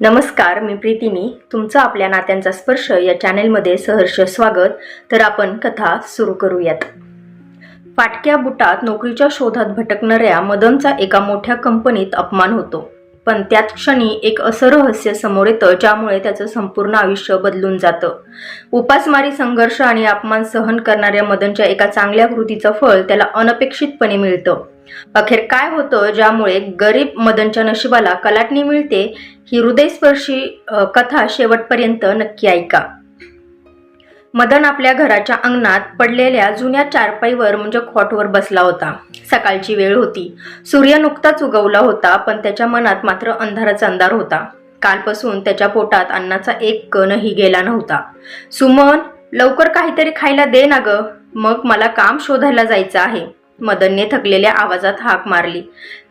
नमस्कार, मी प्रीतीनी तुमचं आपल्या नात्यांचा स्पर्श या चॅनेलमध्ये सहर्ष स्वागत. तर आपण कथा सुरू करूयात. फाटक्या बुटात नोकरीच्या शोधात भटकणाऱ्या मदनचा एका मोठ्या कंपनीत अपमान होतो. पण त्याच क्षणी एक असं रहस्य समोर येतं ज्यामुळे त्याचं संपूर्ण आयुष्य बदलून जातं. उपासमारी, संघर्ष आणि अपमान सहन करणाऱ्या मदनच्या एका चांगल्या कृतीचं फळ त्याला अनपेक्षितपणे मिळतं. अखेर काय होतं ज्यामुळे गरीब मदनच्या नशिबाला कलाटणी मिळते, ही हृदयस्पर्शी कथा शेवटपर्यंत नक्की ऐका. मदन आपल्या घराच्या अंगणात पडलेल्या जुन्या चारपाईवर म्हणजे खॉटवर बसला होता. सकाळची वेळ होती. सूर्य नुकताच उगवला होता, पण त्याच्या मनात मात्र अंधाराचा अंधार होता. कालपासून त्याच्या पोटात अन्नाचा एक कणही गेला नव्हता. सुमन, लवकर काहीतरी खायला दे ना ग, मग मला काम शोधायला जायचं आहे. मदनने थकलेल्या आवाजात हाक मारली.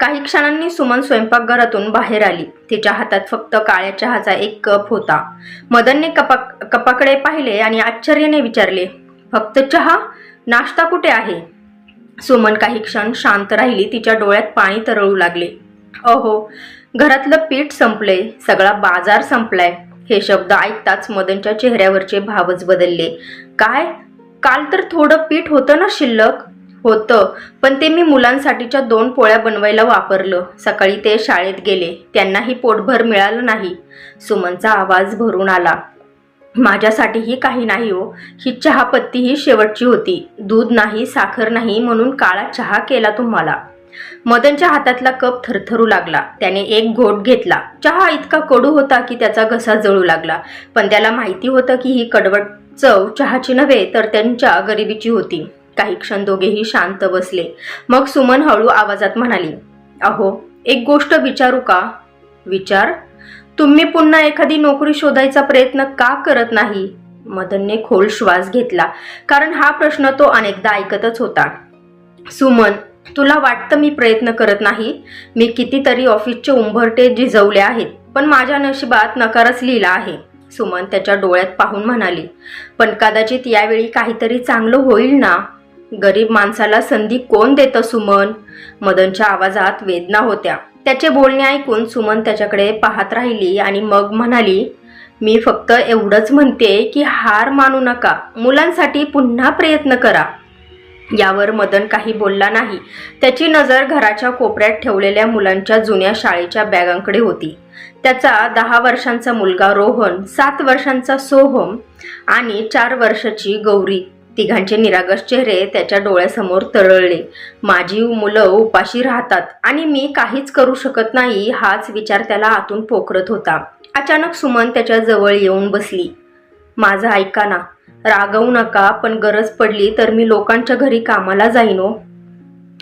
काही क्षणांनी सुमन स्वयंपाकघरातून बाहेर आली. तिच्या हातात फक्त काळ्या चहाचा एक कप होता. मदनने कपाकडे पाहिले आणि आश्चर्याने विचारले, फक्त चहा? नाश्ता कुठे आहे? सुमन काही क्षण शांत राहिली. तिच्या डोळ्यात पाणी तरळू लागले. अहो, घरातलं पीठ संपलंय, सगळा बाजार संपलाय. हे शब्द ऐकताच मदनच्या चेहऱ्यावरचे भावच बदलले. काय? काल तर थोडं पीठ होतं ना शिल्लक? होतं, पण ते मी मुलांसाठीच्या 2 पोळ्या बनवायला वापरलं. सकाळी ते शाळेत गेले, त्यांनाही पोटभर मिळालं नाही. सुमनचा आवाज भरून आला. माझ्यासाठीही काही नाही हो. ही चहापत्ती ही शेवटची होती. दूध नाही, साखर नाही, म्हणून काळा चहा केला तुम्हाला. मदनच्या हातातला कप थरथरू लागला. त्याने एक घोट घेतला. चहा इतका कडू होता की त्याचा घसा जळू लागला. पण त्याला माहिती होतं की ही कडवट चव चहाची नव्हे तर त्यांच्या गरिबीची होती. काही क्षण दोघेही शांत बसले. मग सुमन हळू आवाजात म्हणाली, अहो, एक गोष्ट विचारू का? विचार. तुम्ही पुन्हा एखादी नोकरी शोधायचा प्रयत्न का करत नाही? मदनने खोल श्वास घेतला, कारण हा प्रश्न तो अनेकदा ऐकतच होता. सुमन, तुला वाटतं मी प्रयत्न करत नाही? मी कितीतरी ऑफिसचे उंबरटे झिजवले आहेत, पण माझ्या नशिबात नकारच लिहिला आहे. सुमन त्याच्या डोळ्यात पाहून म्हणाली, पण कदाचित यावेळी काहीतरी चांगलं होईल ना? गरीब माणसाला संधी कोण देतं सुमन? मदनच्या आवाजात वेदना होत्या. त्याचे बोलणे ऐकून सुमन त्याच्याकडे पाहत राहिली आणि मग म्हणाली, मी फक्त एवढंच म्हणते की हार मानू नका. मुलांसाठी पुन्हा प्रयत्न करा. यावर मदन काही बोलला नाही. त्याची नजर घराच्या कोपऱ्यात ठेवलेल्या मुलांच्या जुन्या शाळेच्या बॅगांकडे होती. त्याचा 10 वर्षांचा मुलगा रोहन, 7 वर्षांचा सोहम आणि 4 वर्षाची गौरी, तिघांचे निरागस चेहरे त्याच्या डोळ्यासमोर तरळले. माझी मुलं उपाशी राहतात आणि मी काहीच करू शकत नाही, हाच विचार त्याला आतून पोखरत होता. अचानक सुमन त्याच्या जवळ येऊन बसली. माझं ऐका ना, रागवू नका, पण गरज पडली तर मी लोकांच्या घरी कामाला जाईन हो.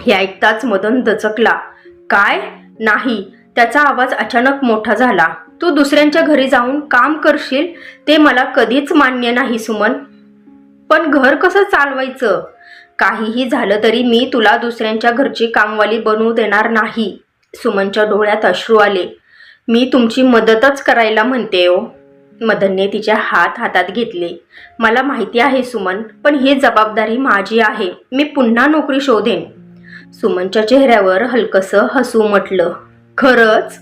हे ऐकताच मदन दचकला. काय? नाही. त्याचा आवाज अचानक मोठा झाला. तू दुसऱ्यांच्या घरी जाऊन काम करशील ते मला कधीच मान्य नाही सुमन. पण घर कसं चालवायचं? काहीही झालं तरी मी तुला दुसऱ्यांच्या घरची कामवाली बनवू देणार नाही. सुमनच्या डोळ्यात अश्रू आले. मी तुमची मदतच करायला म्हणते हो. मदनने तिच्या हातात घेतले. मला माहिती आहे सुमन, पण ही जबाबदारी माझी आहे. मी पुन्हा नोकरी शोधेन. सुमनच्या चेहऱ्यावर हलकसं हसू उमटलं. खरंच?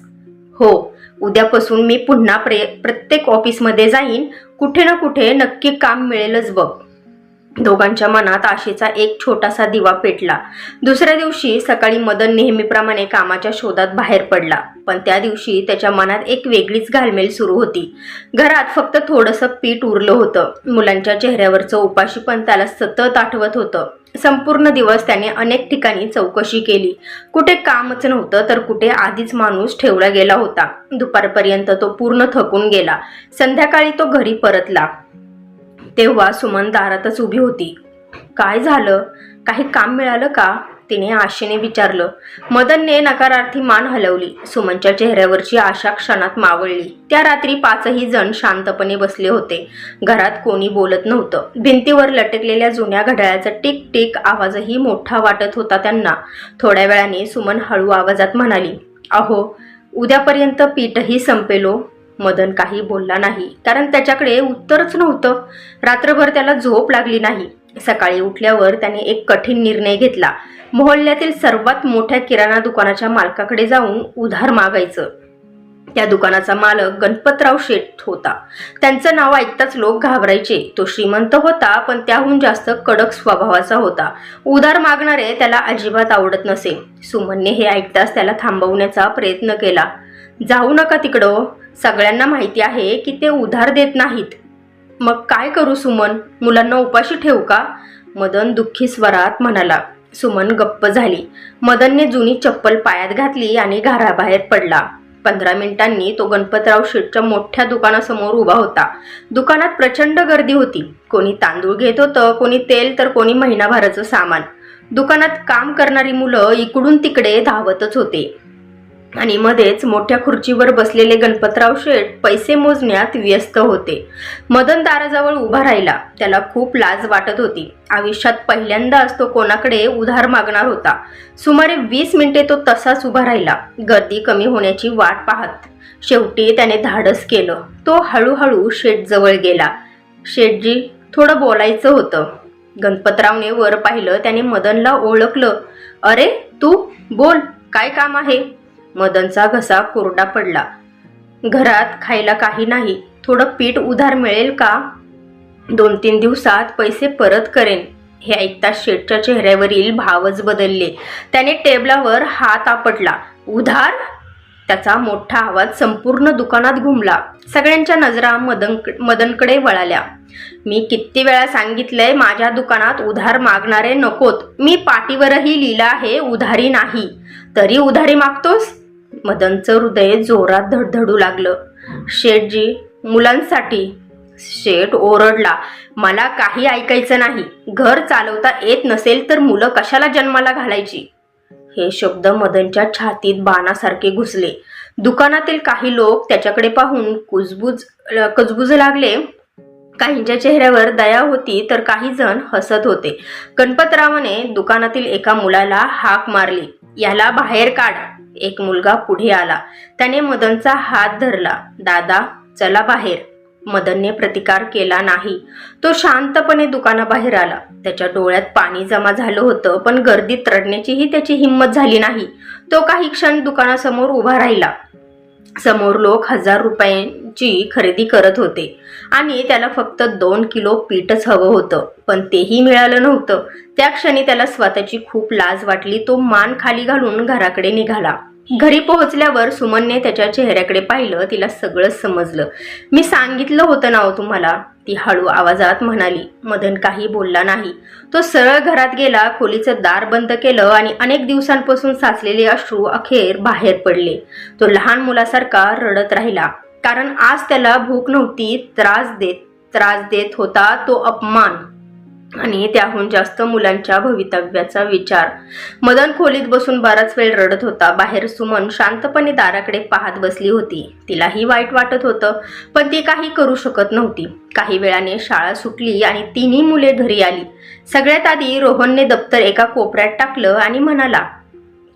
हो. उद्यापासून मी पुन्हा प्रत्येक ऑफिसमध्ये जाईन. कुठे ना कुठे नक्की काम मिळेलच बघ. दोघांच्या मनात आशेचा एक छोटासा दिवा पेटला. दुसऱ्या दिवशी सकाळी मदन नेहमीप्रमाणे कामाच्या शोधात बाहेर पडला. पण त्या दिवशी त्याच्या मनात एक वेगळीच घालमेल सुरू होती. घरात फक्त थोडंसं पीठ उरलं होतं. मुलांच्या चेहऱ्यावरचं उपाशीपण त्याला सतत आठवत होतं. संपूर्ण दिवस त्याने अनेक ठिकाणी चौकशी केली. कुठे कामच नव्हतं तर कुठे आधीच माणूस ठेवला गेला होता. दुपारपर्यंत तो पूर्ण थकून गेला. संध्याकाळी तो घरी परतला तेव्हा सुमन दारातच उभी होती. काय झालं? काही काम मिळालं का? तिने आशेने विचारलं. मदनने नकारार्थी मान हलवली. सुमनच्या चेहऱ्यावरची आशा क्षणात मावळली. त्या रात्री 5ही जण शांतपणे बसले होते. घरात कोणी बोलत नव्हतं. भिंतीवर लटकलेल्या जुन्या घड्याळाचा टिक टिक आवाजही मोठा वाटत होता त्यांना. थोड्या वेळाने सुमन हळू आवाजात म्हणाली, अहो, उद्यापर्यंत पीठही संपेलो. मदन काही बोलला नाही, कारण त्याच्याकडे उत्तरच नव्हतं. रात्रभर त्याला झोप लागली नाही. सकाळी उठल्यावर त्याने एक कठीण निर्णय घेतला. मोहल्ल्यातील सर्वात मोठ्या किराणा दुकानाच्या मालकाकडे जाऊन उधार मागायचं. त्या दुकानाचा मालक गणपतराव शेठ होता. त्यांचं नाव ऐकताच लोक घाबरायचे. तो श्रीमंत होता, पण त्याहून जास्त कडक स्वभावाचा होता. उधार मागणारे त्याला अजिबात आवडत नसे. सुमनने हे ऐकताच त्याला थांबवण्याचा प्रयत्न केला. जाऊ नका तिकडं, सगळ्यांना माहिती आहे की ते उधार देत नाहीत. मग काय करू सुमन, मुलांना उपाशी ठेवू का? मदन दुःखी स्वरात म्हणाला. सुमन गप्प झाली. मदनने जुनी चप्पल पायात घातली आणि घराबाहेर पडला. 15 मिनिटांनी तो गणपतराव शेठच्या मोठ्या दुकानासमोर उभा होता. दुकानात प्रचंड गर्दी होती. कोणी तांदूळ घेत होतं, कोणी तेल, तर कोणी महिनाभराचं सामान. दुकानात काम करणारी मुलं इकडून तिकडे धावतच होते आणि मध्येच मोठ्या खुर्चीवर बसलेले गणपतराव शेठ पैसे मोजण्यात व्यस्त होते. मदन दाराजवळ उभा राहिला. त्याला खूप लाज वाटत होती. आयुष्यात पहिल्यांदाच तो कोणाकडे उधार मागणार होता. सुमारे 20 मिनिटे तो तसाच उभा राहिला, गर्दी कमी होण्याची वाट पाहत. शेवटी त्याने धाडस केलं. तो हळूहळू शेठ जवळ गेला. शेठजी, थोडं बोलायचं होतं. गणपतरावने वर पाहिलं. त्याने मदनला ओळखलं. अरे तू, बोल, काय काम आहे? मदनचा घसा कोरडा पडला. घरात खायला काही नाही, थोडं पीठ उधार मिळेल का? 2-3 दिवसात पैसे परत करेन. हे ऐकताच शेठच्या चेहऱ्यावरील भावच बदलले. त्याने टेबलावर हात आपटला. उधार? त्याचा मोठा आवाज संपूर्ण दुकानात घुमला. सगळ्यांच्या नजरा मदनकडे वळाल्या. मी किती वेळा सांगितलंय, माझ्या दुकानात उधार मागणारे नकोत. मी पाटीवरही लिहिलं आहे उधारी नाही, तरी उधारी मागतोस? मदनचं हृदय जोरात धडधडू लागलं. शेठजी, मुलांसाठी. शेठ ओरडला. मला काही ऐकायचं नाही. घर चालवता येत नसेल तर मुलं कशाला जन्माला घालायची? हे शब्द मदनच्या छातीत बाणासारखे घुसले. दुकानातील काही लोक त्याच्याकडे पाहून कुजबुज लागले. काहींच्या चेहऱ्यावर दया होती तर काही जण हसत होते. गणपतरावाने दुकानातील एका मुलाला हाक मारली. याला बाहेर काढ. एक मुलगा पुढे आला. त्याने मदनचा हात धरला. दादा, चला बाहेर. मदनने प्रतिकार केला नाही. तो शांतपणे दुकानाबाहेर आला. त्याच्या डोळ्यात पाणी जमा झालं होतं, पण गर्दीत रडण्याचीही त्याची हिंमत झाली नाही. तो काही क्षण दुकानासमोर उभा राहिला. समोर लोक 1000 रुपयांची खरेदी करत होते आणि त्याला फक्त 2 किलो पीठच हवं होतं, पण तेही मिळालं नव्हतं. त्या क्षणी त्याला स्वतःची खूप लाज वाटली. तो मान खाली घालून घराकडे निघाला. घरी पोहोचल्यावर सुमनने त्याच्या चेहऱ्याकडे पाहिलं. तिला सगळंच समजलं. मी सांगितलं होतं ना तुम्हाला, ती हळू आवाजात म्हणाली. मदन काही बोलला नाही. तो सरळ घरात गेला, खोलीचं दार बंद केलं आणि अनेक दिवसांपासून साचलेले अश्रू अखेर बाहेर पडले. तो लहान मुलासारखा रडत राहिला, कारण आज त्याला भूक नव्हती, त्रास देत होता तो अपमान आणि त्याहून जास्त मुलांच्या भवितव्याचा विचार. मदन खोलीत बसून बराच वेळ रडत होता. बाहेर सुमन शांतपणे दाराकडे पाहत बसली होती. तिलाही वाईट वाटत होतं, पण ती काही करू शकत नव्हती. काही वेळाने शाळा सुटली आणि 3ही मुले घरी आली. सगळ्यात आधी रोहनने दप्तर एका कोपऱ्यात टाकलं आणि म्हणाला,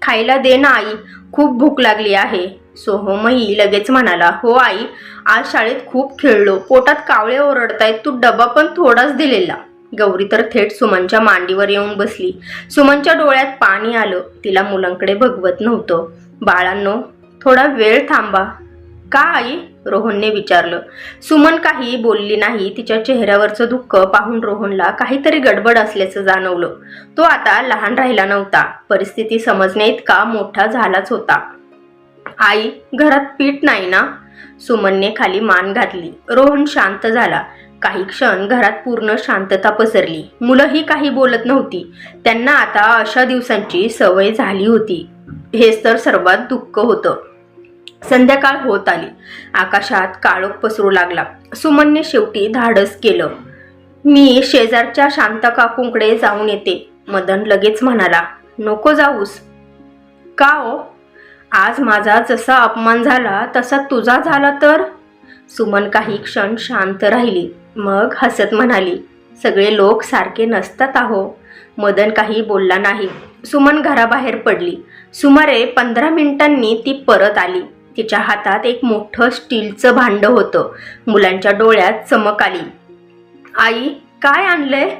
खायला दे ना आई, खूप भूक लागली आहे. सोहमही लगेच म्हणाला, हो आई, आज शाळेत खूप खेळलो, पोटात कावळे ओरडतायत, तू डबा पण थोडाच दिलेला. गौरी तर थेट सुमनच्या मांडीवर येऊन बसली. सुमनच्या डोळ्यात पाणी आलं. तिला मुलांकडे बघवत नव्हतं. बाळांनो, थोडा वेळ थांबा. का आई? रोहनने विचारलं. सुमन काही बोलली नाही. तिच्या चेहऱ्यावरचं दुःख पाहून रोहनला काहीतरी गडबड असल्याचं जाणवलं. तो आता लहान राहिला नव्हता, परिस्थिती समजण्याइतका मोठा झालाच होता. आई, घरात पीठ नाही ना? सुमनने खाली मान घातली. रोहन शांत झाला. काही क्षण घरात पूर्ण शांतता पसरली. मुलंही काही बोलत नव्हती. त्यांना आता अशा दिवसांची सवय झाली होती. हेच तर सर्वात दुःख होतं. संध्याकाळ होत आली. आकाशात काळोख पसरू लागला. सुमनने शेवटी धाडस केलं. मी शेजारच्या शांता काकूंकडे जाऊन येते. मदन लगेच म्हणाला, नको जाऊस. का हो? आज माझा जसा अपमान झाला तसा तुझा झाला तर? सुमन काही क्षण शांत राहिली. मग हसत म्हणाली, सगळे लोक सारखे नसतात आहो. मदन काही बोलला नाही. सुमन घराबाहेर पडली. सुमारे 15 मिनिटांनी ती परत आली. तिच्या हातात एक मोठं स्टीलचं भांडं होतं. मुलांच्या डोळ्यात चमक आली. आई, काय आणलंय?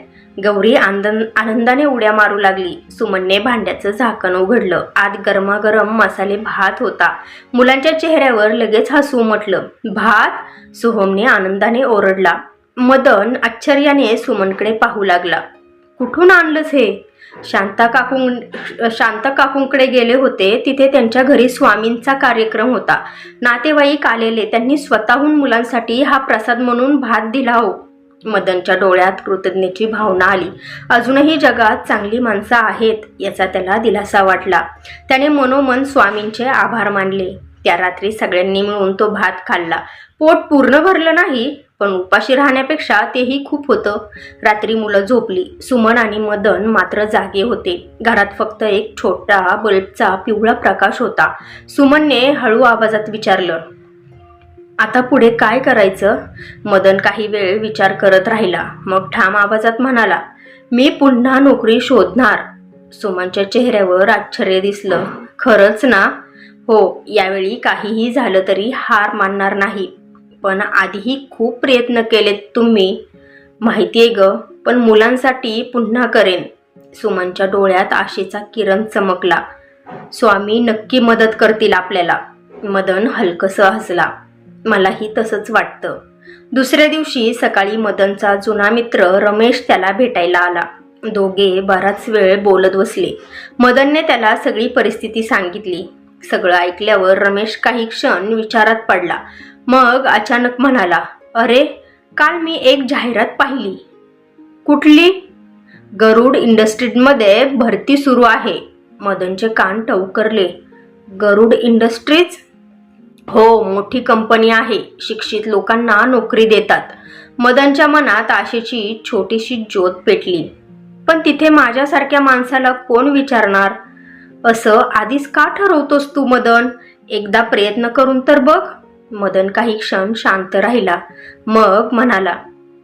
गौरी आनंदाने उड्या मारू लागली. सुमनने भांड्याचं झाकण उघडलं. आत गरमागरम मसाले भात होता. मुलांच्या चेहऱ्यावर लगेच हसू उमटलं. भात? सोहमने आनंदाने ओरडला. मदन आश्चर्याने सुमनकडे पाहू लागला. कुठून आणलंस हे? शांता काकूंकडे गेले होते. तिथे त्यांच्या घरी स्वामींचा कार्यक्रम होता. नातेवाईक आलेले. त्यांनी स्वतःहून मुलांसाठी हा प्रसाद म्हणून भात दिला हो. मदनच्या डोळ्यात कृतज्ञतेची भावना आली. अजूनही जगात चांगली माणसं आहेत याचा त्याला दिलासा वाटला. त्याने मनोमन स्वामींचे आभार मानले. त्या रात्री सगळ्यांनी मिळून तो भात खाल्ला. पोट पूर्ण भरलं नाही, पण उपाशी राहण्यापेक्षा तेही खूप होतं. रात्री मुलं झोपली. सुमन आणि मदन मात्र जागे होते. घरात फक्त एक छोटा बल्बचा पिवळा प्रकाश होता. सुमनने हळू आवाजात विचारलं, आता पुढे काय करायचं? मदन काही वेळ विचार करत राहिला. मग ठाम आवाजात म्हणाला, मी पुन्हा नोकरी शोधणार. सुमनच्या चेहऱ्यावर आश्चर्य दिसलं. खरंच ना? हो, यावेळी काहीही झालं तरी हार मानणार नाही. पण आधीही खूप प्रयत्न केलेत तुम्ही, माहितीये ग, पण मुलांसाठी पुन्हा करेन. सुमनच्या डोळ्यात आशेचा किरण चमकला. स्वामी नक्की मदत करतील आपल्याला. मदन हलकसं हसला. मलाही तसंच वाटतं. दुसऱ्या दिवशी सकाळी मदनचा जुना मित्र रमेश त्याला भेटायला आला. दोघे बराच वेळ बोलत बसले. मदनने त्याला सगळी परिस्थिती सांगितली. सगळं ऐकल्यावर रमेश काही क्षण विचारात पडला. मग अचानक म्हणाला, अरे, काल मी एक जाहिरात पाहिली. कुठली? गरुड इंडस्ट्रीजमध्ये भरती सुरू आहे. मदनचे कान टवकरले. गरुड इंडस्ट्रीज? हो, मोठी कंपनी आहे. शिक्षित लोकांना नोकरी देतात. मदनच्या मनात आशेची छोटीशी ज्योत पेटली. पण तिथे माझ्यासारख्या माणसाला कोण विचारणार? असं आधीच का ठरवतोस तू मदन? एकदा प्रयत्न करून तर बघ. मदन काही क्षण शांत राहिला. मग म्हणाला,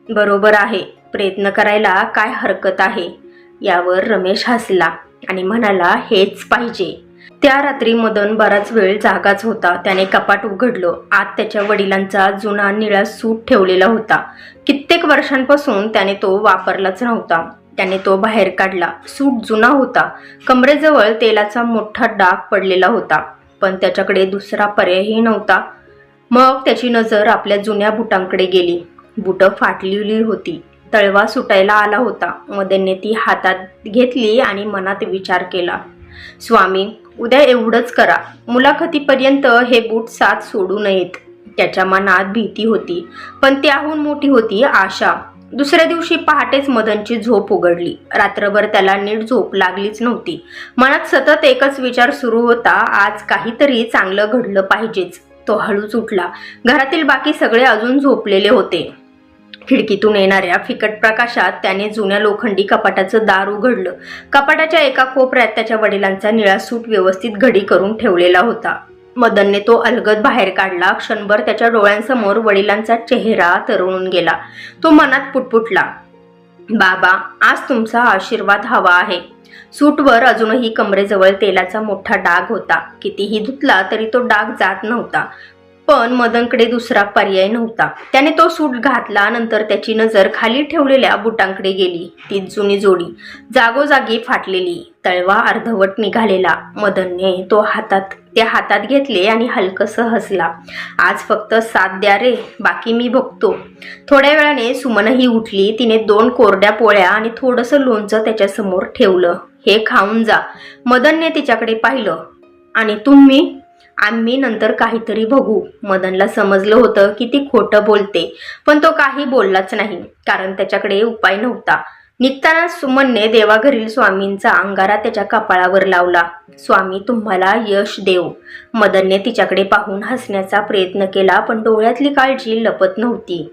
बरोबर आहे, प्रयत्न करायला काय हरकत आहे. यावर रमेश हसला आणि म्हणाला, हेच पाहिजे. त्या रात्री मदन बराच वेळ जागाच होता. त्याने कपाट उघडलं. आत त्याच्या वडिलांचा जुना निळा सूट ठेवलेला होता. कित्येक वर्षांपासून त्याने तो वापरलाच नव्हता. त्याने तो बाहेर काढला. सूट जुना होता. कमरेजवळ तेलाचा मोठा डाग पडलेला होता. पण त्याच्याकडे दुसरा पर्यायही नव्हता. मग त्याची नजर आपल्या जुन्या बुटांकडे गेली. बुटं फाटलेली होती. तळवा सुटायला आला होता. मदनने ती हातात घेतली आणि मनात विचार केला, स्वामी, उद्या एवढंच करा. मुलाखतीपर्यंत हे बूट साथ सोडू नयेत. त्याच्या मनात भीती होती, पण त्याहून मोठी होती आशा. दुसऱ्या दिवशी पहाटेच मदनची झोप उघडली. रात्रभर त्याला नीट झोप लागलीच नव्हती. मनात सतत एकच विचार सुरू होता, आज काहीतरी चांगलं घडलं पाहिजेच. तो हळूच उठला. घरातील बाकी सगळे अजून झोपलेले होते. खिडकीतून येणाऱ्या फिकट प्रकाशात त्याने जुन्या लोखंडी कपाटाचं दार उघडलं. कपाटाच्या एका कोपऱ्यात त्याच्या वडिलांचा निळा सूट व्यवस्थित घडी करून ठेवलेला होता. मदनने तो अलगद बाहेर काढला. क्षणभर त्याच्या डोळ्यांसमोर वडिलांचा चेहरा तरळून गेला. तो मनात पुटपुटला, बाबा, आज तुमचा आशीर्वाद हवा आहे. सूटवर अजूनही कमरेजवळ तेलाचा मोठा डाग होता. कितीही धुतला तरी तो डाग जात नव्हता. पण मदनकडे दुसरा पर्याय नव्हता. त्याने तो सूट घातला. नंतर त्याची नजर खाली ठेवलेल्या बुटांकडे गेली. ती जुनी जोडी, जागोजागी फाटलेली, तळवा अर्धवट निघालेला. मदनने ते हातात घेतले आणि हलकसं हसला. आज फक्त साथ द्या रे, बाकी मी बघतो. थोड्या वेळाने सुमनही उठली. तिने 2 कोरड्या पोळ्या आणि थोडंसं लोणचं त्याच्यासमोर ठेवलं. हे खाऊन जा. मदनने तिच्याकडे पाहिलं. आणि तुम्ही? आम्ही नंतर काहीतरी बघू. मदनला समजलं होतं की ती खोटं बोलते, पण तो काही बोललाच नाही, कारण त्याच्याकडे उपाय नव्हता. निघताना सुमनने देवाघरील स्वामींचा अंगारा त्याच्या कपाळावर लावला. स्वामी तुम्हाला यश देव. मदनने तिच्याकडे पाहून हसण्याचा प्रयत्न केला, पण डोळ्यातली काळजी लपत नव्हती.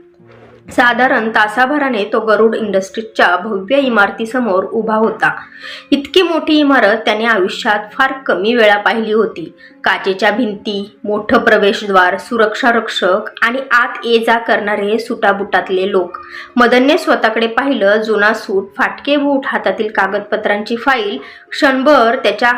साधारण तासाभराने तो गरुड इंडस्ट्रीजच्या भव्य इमारतीसमोर उभा होता. इतकी मोठी इमारत त्याने आयुष्यात फार कमी वेळा पाहिली होती. काचेच्या भिंती, मोठं प्रवेशद्वार, सुरक्षा रक्षक आणि आत ये जा करणारे सुटाबुटातले लोक. मदनने स्वतःकडे पाहिलं. जुना सूट, फाटके बूट, हातातील कागदपत्रांची फाईल. क्षणभर त्याचा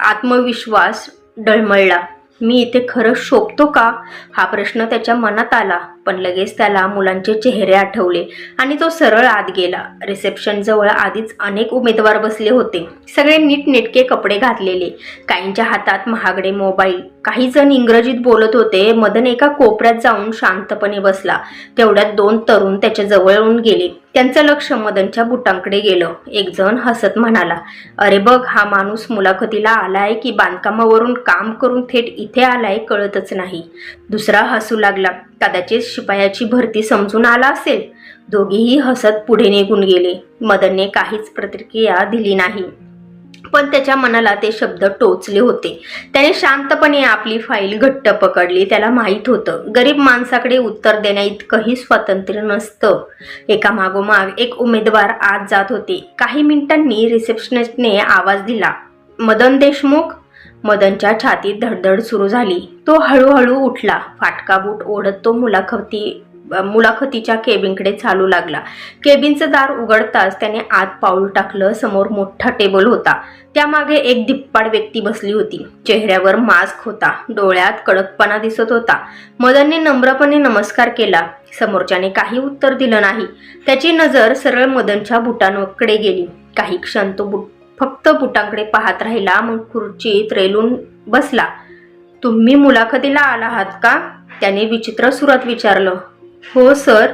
आत्मविश्वास डळमळला. मी इथे खरंच शोभतो का? हा प्रश्न त्याच्या मनात आला. पण लगेच त्याला मुलांचे चेहरे आठवले आणि तो सरळ आत गेला. रिसेप्शन जवळ आधीच अनेक उमेदवार बसले होते, सगळे नीटनेटके कपडे घातलेले, काहींच्या हातात महागडे मोबाईल. काही जण इंग्रजीत बोलत होते. मदन एका कोपऱ्यात जाऊन शांतपणे बसला. तेवढ्यात 2 तरुण त्याच्या जवळ येऊन गेले. त्यांचं लक्ष मदनच्या बुटांकडे गेलं. एक जण हसत म्हणाला, अरे बघ, हा माणूस मुलाखतीला आलाय की बांधकामावरून काम करून थेट इथे आलाय कळतच नाही. दुसरा हसू लागला. कदाचित शिपायाची भरती समजून आला असेल. दोघेही हसत पुढे निघून गेले. मदनने काहीच प्रतिक्रिया दिली नाही, पण त्याच्या मनाला ते शब्द टोचले होते. त्याने शांतपणे आपली फाईल घट्ट पकडली. त्याला माहीत होतं, गरीब माणसाकडे उत्तर देण्याइतकंही स्वातंत्र्य नसतं. एका मागोमाग एक उमेदवार आत जात होते. काही मिनिटांनी रिसेप्शनिस्टने आवाज दिला, मदन देशमुख. मदनच्या छातीत धडधड सुरू झाली. तो हळूहळू उठला. फाटका बूट ओढत तो मुलाखतीच्या केबिनकडे चालू लागला. केबिनचं दार उघडताच त्याने आत पाऊल टाकलं. समोर मोठा टेबल होता. त्यामागे एक धिप्पाड व्यक्ती बसली होती. चेहऱ्यावर मास्क होता, डोळ्यात कडकपणा दिसत होता. मदनने नम्रपणे नमस्कार केला. समोरच्याने काही उत्तर दिलं नाही. त्याची नजर सरळ मदनच्या बुटांकडे गेली. काही क्षण तो फक्त बुटांकडे पाहत राहिला. मग खुर्चीत रेलून बसला. तुम्ही मुलाखतीला आला आहात का? त्याने विचित्र सुरात विचारलं. हो सर.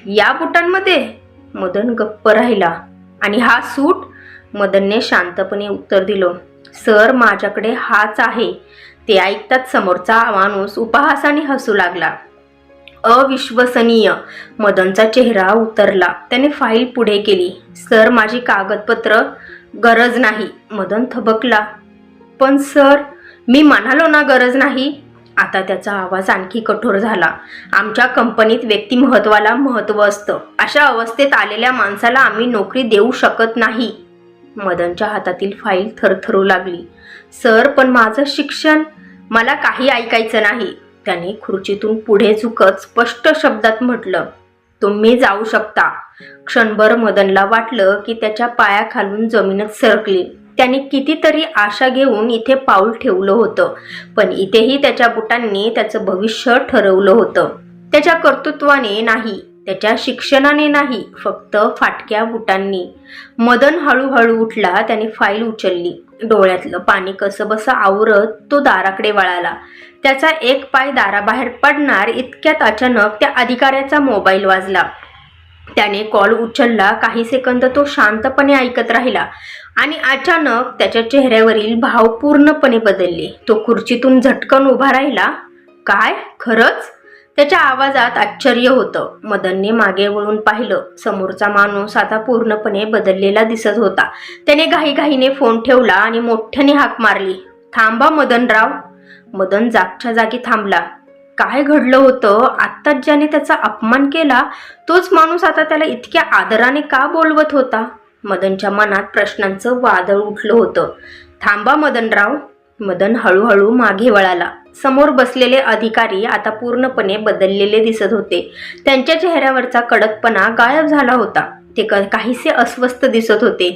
या बुटांमध्ये? मदन गप्प राहिला. आणि हा सूट? मदनने शांतपणे उत्तर दिलं. सर, माझ्याकडे हाच आहे. ते ऐकताच समोरचा माणूस उपहासाने हसू लागला. अविश्वसनीय. मदनचा चेहरा उतरला. त्याने फाईल पुढे केली. सर, माझी कागदपत्र गरज नाही. मदन थबकला. पण सर, मी म्हणालो ना गरज नाही. आता त्याचा आवाज आणखी कठोर झाला. आमच्या कंपनीत व्यक्तिमत्वाला महत्त्व असतं. अशा अवस्थेत आलेल्या माणसाला आम्ही नोकरी देऊ शकत नाही. मदनच्या हातातील फाईल थरथरू लागली. सर, पण माझं शिक्षण? मला काही ऐकायचं नाही. त्याने खुर्चीतून पुढे झुकत स्पष्ट शब्दात म्हटलं. तुम्ही जाऊ शकता. क्षणभर मदनला वाटलं की त्याच्या पायाखालून जमीनच सरकली. त्याने कितीतरी आशा घेऊन इथे पाऊल ठेवलं होतं, पण इथेही त्याच्या बुटांनी त्याचं भविष्य ठरवलं होतं. त्याच्या कर्तृत्वाने नाही, त्याच्या शिक्षणाने नाही, फक्त फाटक्या बुटांनी. मदन हळूहळू उठला. त्याने फाईल उचलली. डोळ्यातलं पाणी कसंबसं आवरत तो दाराकडे वळाला. त्याचा एक पाय दाराबाहेर पडणार इतक्यात अचानक त्या अधिकाऱ्याचा मोबाईल वाजला. त्याने कॉल उचलला. काही सेकंद तो शांतपणे ऐकत राहिला आणि अचानक त्याच्या चेहऱ्यावरील भाव पूर्णपणे बदलले. तो खुर्चीतून झटकन उभा राहिला. काय? खरंच? त्याच्या आवाजात आश्चर्य होतं. मदनने मागे वळून पाहिलं. समोरचा माणूस आता पूर्णपणे बदललेला दिसत होता. त्याने घाईघाईने फोन ठेवला आणि मोठ्याने हाक मारली. थांबा मदनराव. मदन जागच्या जागी थांबला. काय घडलं होतं? आत्ताच ज्याने त्याचा अपमान केला तोच माणूस आता त्याला इतक्या आदराने का बोलवत होता? मदनच्या मनात प्रश्नांचं वादळ उठलं होतं. थांबा मदनराव. मदन हळूहळू मागे वळाला. समोर बसलेले अधिकारी आता पूर्णपणे बदललेले दिसत होते. त्यांच्या चेहऱ्यावरचा कडकपणा गायब झाला होता. ते काहीसे अस्वस्थ दिसत होते.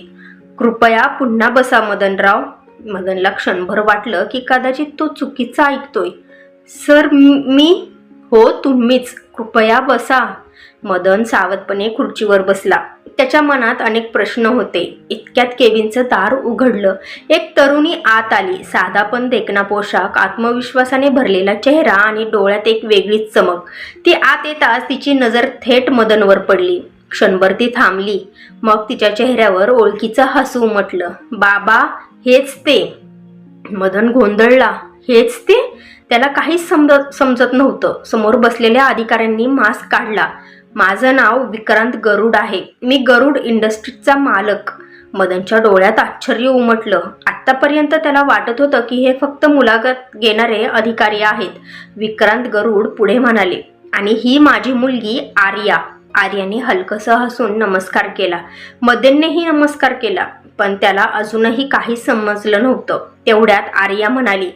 कृपया पुन्हा बसा मदनराव. मदनला क्षणभर वाटलं की कदाचित तो चुकीचा ऐकतोय. सर, मी? हो, तुम्हीच. कृपया बसा. मदन सावधपणे खुर्चीवर बसला. त्याच्या मनात अनेक प्रश्न होते. इतक्यात केबिनचं दार उघडलं. एक तरुणी आत आली. साधा पण देखणा पोशाख, आत्मविश्वासाने भरलेला चेहरा आणि डोळ्यात एक वेगळीच चमक. ती आत येताच तिची नजर थेट मदनवर पडली. क्षणभर ती थांबली. मग तिच्या चेहऱ्यावर ओळखीचं हसू उमटलं. बाबा, हेच ते. मदन गोंधळला. हेच ते? त्याला काहीच समजत नव्हतं. समोर बसलेल्या अधिकाऱ्यांनी मास्क काढला. माझं नाव विक्रांत गरुड आहे. मी गरुड इंडस्ट्रीजचा मालक. मदनच्या डोळ्यात आश्चर्य उमटलं. आत्तापर्यंत त्याला वाटत होतं की हे फक्त मुलाखत घेणारे अधिकारी आहेत. विक्रांत गरुड पुढे म्हणाले, आणि ही माझी मुलगी आर्या. आर्याने हलकसं हसून नमस्कार केला. मदननेही नमस्कार केला, पण त्याला अजूनही काही समजलं नव्हतं. तेवढ्यात आर्या म्हणाली,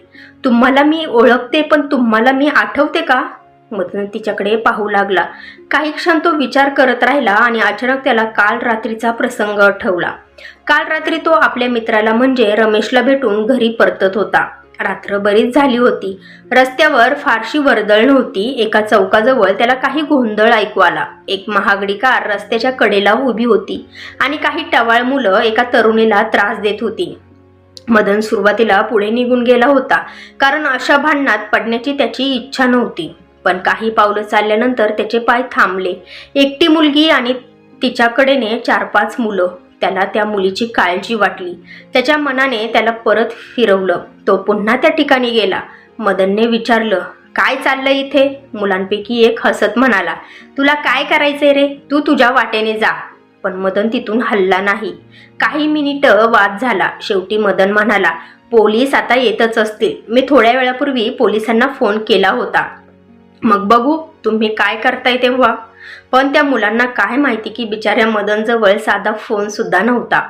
तुम्हाला मी ओळखते, पण तुम्हाला मी आठवते का? मदन तिच्याकडे पाहू लागला. काही क्षण तो विचार करत राहिला आणि अचानक त्याला काल रात्रीचा प्रसंग आठवला. काल रात्री तो आपल्या मित्राला म्हणजे रमेशला भेटून घरी परतत होता. रात्र बरीच झाली होती. रस्त्यावर फारशी वर्दळ नव्हती. एका चौकाजवळ त्याला काही गोंधळ ऐकू आला. एक महागडी कार रस्त्याच्या कडेला उभी होती आणि काही टवाळ मुलं एका तरुणीला त्रास देत होती. मदन सुरुवातीला पुढे निघून गेला होता, कारण अशा भांडणात पडण्याची त्याची इच्छा नव्हती. पण काही पावलं चालल्यानंतर त्याचे पाय थांबले. एकटी मुलगी आणि तिच्याकडेने 4-5 मुलं. त्याला त्या मुलीची काळजी वाटली. त्याच्या मनाने त्याला परत फिरवलं. तो पुन्हा त्या ठिकाणी गेला. मदनने विचारलं, काय चाललंय इथे? मुलांपैकी एक हसत म्हणाला, तुला काय करायचंय रे? तू तुझ्या वाटेने जा. पण मदन तिथून हलला नाही. काही मिनिटं वाद झाला. शेवटी मदन म्हणाला, पोलीस आता येतच असतील. मी थोड्या वेळापूर्वी पोलिसांना फोन केला होता. मग बघू तुम्ही काय करताय तेव्हा. पण त्या मुलांना काय माहिती की बिचाऱ्या मदनजवळ साधा फोन सुद्धा नव्हता.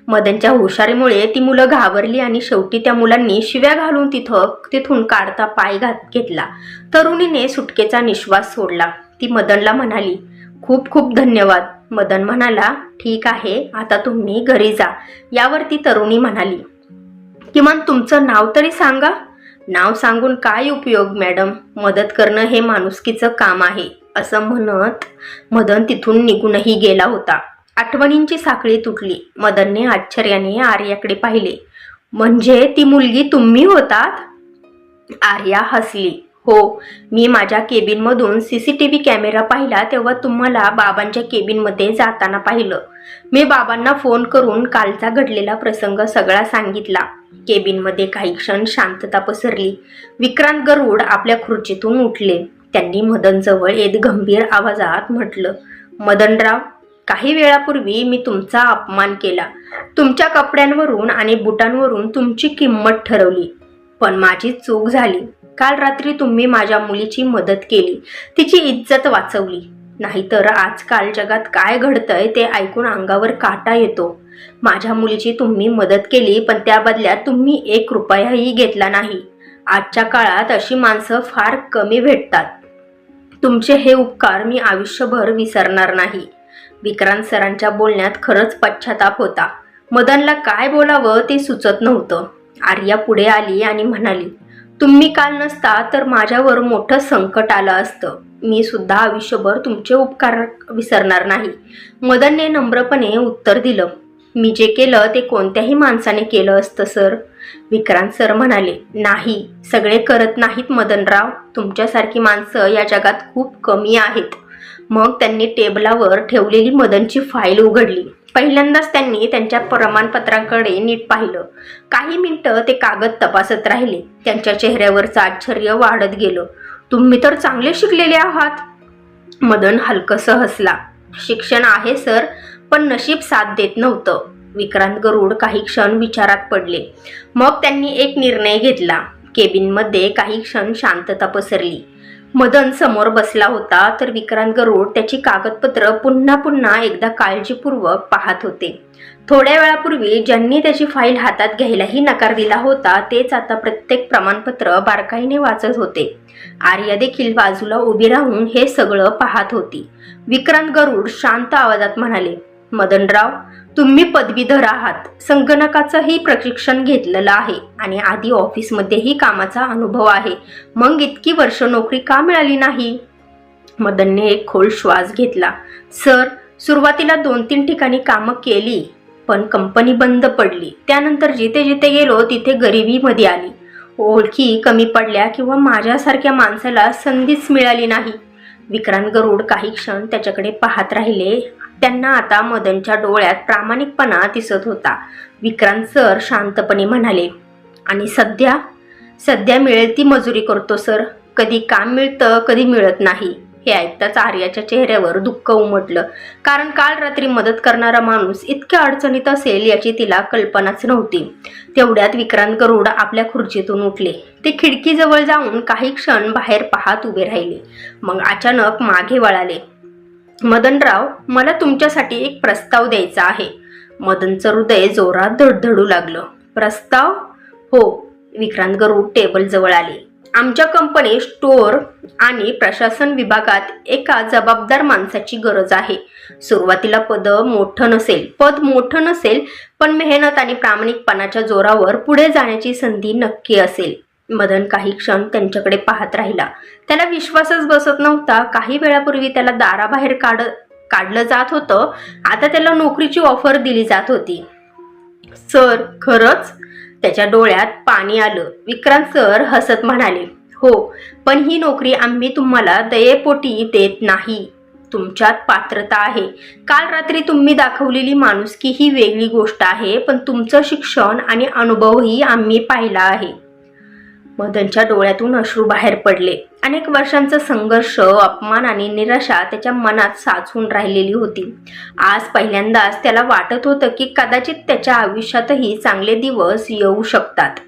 मदनच्या हुशारीमुळे ती मुलं घाबरली आणि शेवटी त्या मुलांनी शिव्या घालून तिथून काढता पाय घेतला. तरुणीने सुटकेचा निश्वास सोडला. ती मदनला म्हणाली, खूप खूप धन्यवाद. मदन म्हणाला, ठीक आहे, आता तुम्ही घरी जा. यावर ती तरुणी म्हणाली, किमान तुमचं नाव तरी सांगा. नाव सांगून काय उपयोग मॅडम? मदत करणं हे माणुसकीचं काम आहे, असं म्हणत मदन तिथून निघूनही गेला होता. आठवणींची साखळी तुटली. मदनने आश्चर्याने आर्याकडे पाहिले. म्हणजे ती मुलगी तुम्ही होतात? आर्या हसली. हो, मी माझ्या केबिनमधून CCTV कॅमेरा पाहिला तेव्हा तुम्हाला बाबांच्या केबिनमध्ये जाताना पाहिलं. मी बाबांना फोन करून कालचा घडलेला प्रसंग सगळा सांगितला. केबिनमध्ये काही क्षण शांतता पसरली. विक्रांत गरुड आपल्या खुर्चीतून उठले. त्यांनी मदनजवळ येत गंभीर आवाजात म्हटलं, मदनराव, काही वेळापूर्वी मी तुमचा अपमान केला. तुमच्या कपड्यांवरून आणि बुटांवरून तुमची किंमत ठरवली. पण माझी चूक झाली. काल रात्री तुम्ही माझ्या मुलीची मदत केली, तिची इज्जत वाचवली. नाहीतर आजकाल जगात काय घडतंय ते ऐकून अंगावर काटा येतो. माझ्या मुलीची तुम्ही मदत केली, पण त्या बदल्यात तुम्ही 1 रुपयाही घेतला नाही. आजच्या काळात अशी माणसं फार कमी भेटतात. तुमचे हे उपकार मी आयुष्यभर विसरणार नाही. विक्रांत सरांच्या बोलण्यात खरंच पश्चाताप होता. मदनला काय बोलावं ते सुचत नव्हतं. आर्या पुढे आली आणि म्हणाली, तुम्ही काल नसता तर माझ्यावर मोठं संकट आलं असतं. मी सुद्धा आयुष्यभर तुमचे उपकार विसरणार नाही. मदनने नम्रपणे उत्तर दिलं, मी जे केलं ते कोणत्याही माणसाने केलं असतं सर. विक्रांत सर म्हणाले, नाही, सगळे करत नाहीत मदनराव. तुमच्यासारखी माणसं या जगात खूप कमी आहेत. मग त्यांनी टेबलावर ठेवलेली मदनची फाईल उघडली. पहिल्यांदाच त्यांनी त्यांच्या प्रमाणपत्रांकडे नीट पाहिलं. काही मिनिटं ते कागद तपासत राहिले. त्यांच्या चेहऱ्यावरचं आश्चर्य वाढत गेलं. तुम्ही तर चांगले शिकलेले आहात. मदन हलकसं हसला. शिक्षण आहे सर, पण नशीब साथ देत नव्हतं. विक्रांत गरुड काही क्षण विचारात पडले. मग त्यांनी एक निर्णय घेतला. केबिनमध्ये काही क्षण शांतता पसरली. मदन समोर बसला होता तर विक्रांत गरुड त्याची कागदपत्र पुन्हा एकदा काळजीपूर्वक पाहत होते. थोड्या वेळापूर्वी ज्यांनी त्याची फाईल हातात घ्यायलाही नकार दिला होता तेच आता प्रत्येक प्रमाणपत्र बारकाईने वाचत होते. आर्या देखील बाजूला उभी राहून हे सगळं पाहत होती. विक्रांत गरुड शांत आवाजात म्हणाले, मदनराव, तुम्ही पदवीधर आहात. संगणकाचंही प्रशिक्षण घेतलेलं आहे आणि आधी ऑफिसमध्येही कामाचा अनुभव आहे. मग इतकी वर्ष नोकरी का मिळाली नाही? मदनने एक खोल श्वास घेतला. सर, सुरुवातीला 2-3 ठिकाणी कामं केली, पण कंपनी बंद पडली. त्यानंतर जिथे जिथे गेलो तिथे गरिबीमध्ये आली. ओळखी कमी पडल्या किंवा माझ्यासारख्या माणसाला संधीच मिळाली नाही. विक्रांत गरुड काही क्षण त्याच्याकडे पाहत राहिले. त्यांना आता मदनच्या डोळ्यात प्रामाणिकपणा दिसत होता. विक्रांत सर शांतपणे म्हणाले, आणि सध्या मिळेल ती मजुरी करतो सर. कधी काम मिळतं, कधी मिळत नाही. हे ऐकताच आर्याच्या चेहऱ्यावर दुःख उमटलं, कारण काल रात्री मदत करणारा माणूस इतक्या अडचणीत असेल याची तिला कल्पनाच नव्हती. तेवढ्यात विक्रांत गरुड आपल्या खुर्चीतून उठले. ते खिडकीजवळ जाऊन काही क्षण बाहेर पाहत उभे राहिले. मग अचानक मागे वळाले. मदनराव, मला तुमच्यासाठी एक प्रस्ताव द्यायचा आहे. मदनचं हृदय जोरात धडधडू लागलं. प्रस्ताव? हो. विक्रांत गरुड टेबल जवळ आले. आमच्या कंपनी स्टोअर आणि प्रशासन विभागात एका जबाबदार माणसाची गरज आहे. सुरुवातीला पद मोठं नसेल, पण मेहनत आणि प्रामाणिकपणाच्या जोरावर पुढे जाण्याची संधी नक्की असेल. मदन काही क्षण त्यांच्याकडे पाहत राहिला. त्याला विश्वासच बसत नव्हता. काही वेळापूर्वी त्याला दाराबाहेर काढलं जात होतं, आता त्याला नोकरीची ऑफर दिली जात होती. सर, खरंच? त्याच्या डोळ्यात पाणी आलं. विक्रांत सर हसत म्हणाले, हो, पण ही नोकरी आम्ही तुम्हाला दयेपोटी देत नाही. तुमच्यात पात्रता आहे. काल रात्री तुम्ही दाखवलेली माणुसकी ही वेगळी गोष्ट आहे, पण तुमचं शिक्षण आणि अनुभवही आम्ही पाहिला आहे. मदनच्या डोळ्यातून अश्रू बाहेर पडले. अनेक वर्षांचा संघर्ष, अपमान आणि निराशा त्याच्या मनात साचून राहिलेली होती. आज पहिल्यांदाच त्याला वाटत होतं की कदाचित त्याच्या आयुष्यातही चांगले दिवस येऊ शकतात.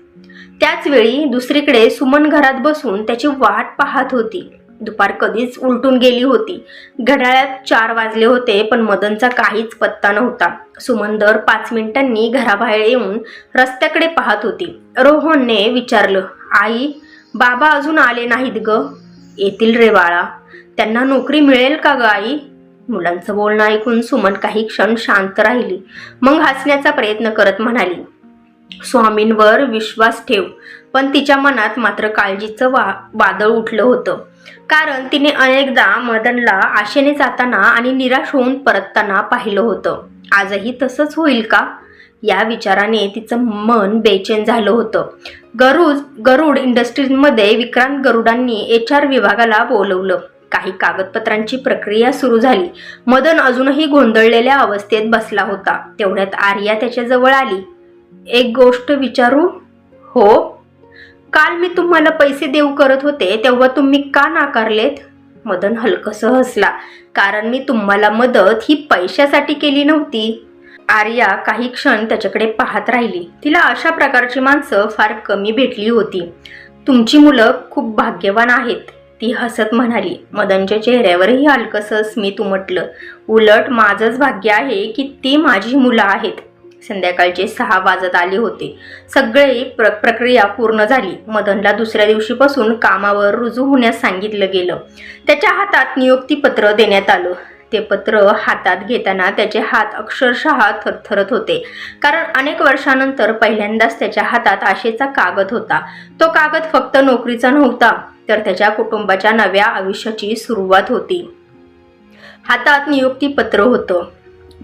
त्याच वेळी दुसरीकडे सुमन घरात बसून त्याची वाट पाहत होती. दुपार कधीच उलटून गेली होती. घड्याळात 4 वाजले होते, पण मदनचा काहीच पत्ता नव्हता. सुमन दर 5 मिनिटांनी घराबाहेर येऊन रस्त्याकडे पाहत होती. रोहनने विचारलं, आई, बाबा अजून आले नाहीत ग? येतील रे बाळा. त्यांना नोकरी मिळेल का ग आई? मुलांचं बोलणं ऐकून सुमन काही क्षण शांत राहिली. मग हसण्याचा प्रयत्न करत म्हणाली, स्वामींवर विश्वास ठेव. पण तिच्या मनात मात्र काळजीचं वादळ उठलं होतं. कारण तिने अनेकदा मदनला आशेने जाताना आणि निराश होऊन परतताना पाहिलं होतं. आजही तसंच होईल का? या विचाराने तिचं मन बेचैन झालं होतं. गरुड इंडस्ट्रीजमध्ये विक्रांत गरुडांनी HR विभागाला बोलवलं. काही कागदपत्रांची प्रक्रिया सुरू झाली. मदन अजूनही गोंधळलेल्या अवस्थेत बसला होता. तेवढ्यात आर्या त्याच्याजवळ आली. एक गोष्ट विचारू? हो. काल मी तुम्हाला पैसे देऊ करत होते तेव्हा तुम्ही का नाकारलेत? मदन हलकसं हसला. कारण मी तुम्हाला मदत ही पैशासाठी केली नव्हती. आर्या काही क्षण त्याच्याकडे पाहत राहिली. तिला अशा प्रकारची माणसं फार कमी भेटली होती. तुमची मुलं खूप भाग्यवान आहेत, ती हसत म्हणाली. मदनच्या चेहऱ्यावरही हलकसं स्मित उमटलं. उलट माझंच भाग्य आहे की ती माझी मुलं आहेत. संध्याकाळचे 6 वाजत आले होते. सगळी प्रक्रिया पूर्ण झाली. मदनला दुसऱ्या दिवशीपासून कामावर रुजू होण्यास सांगितलं गेलं. त्याच्या हातात नियुक्तीपत्र देण्यात आलं. ते पत्र हातात घेताना त्याचे हात अक्षरशः थरथरत होते. कारण अनेक वर्षानंतर पहिल्यांदाच त्याच्या हातात आशेचा कागद होता. तो कागद फक्त नोकरीचा नव्हता, तर त्याच्या कुटुंबाच्या नव्या आयुष्याची सुरुवात होती. हातात नियुक्तीपत्र होतं.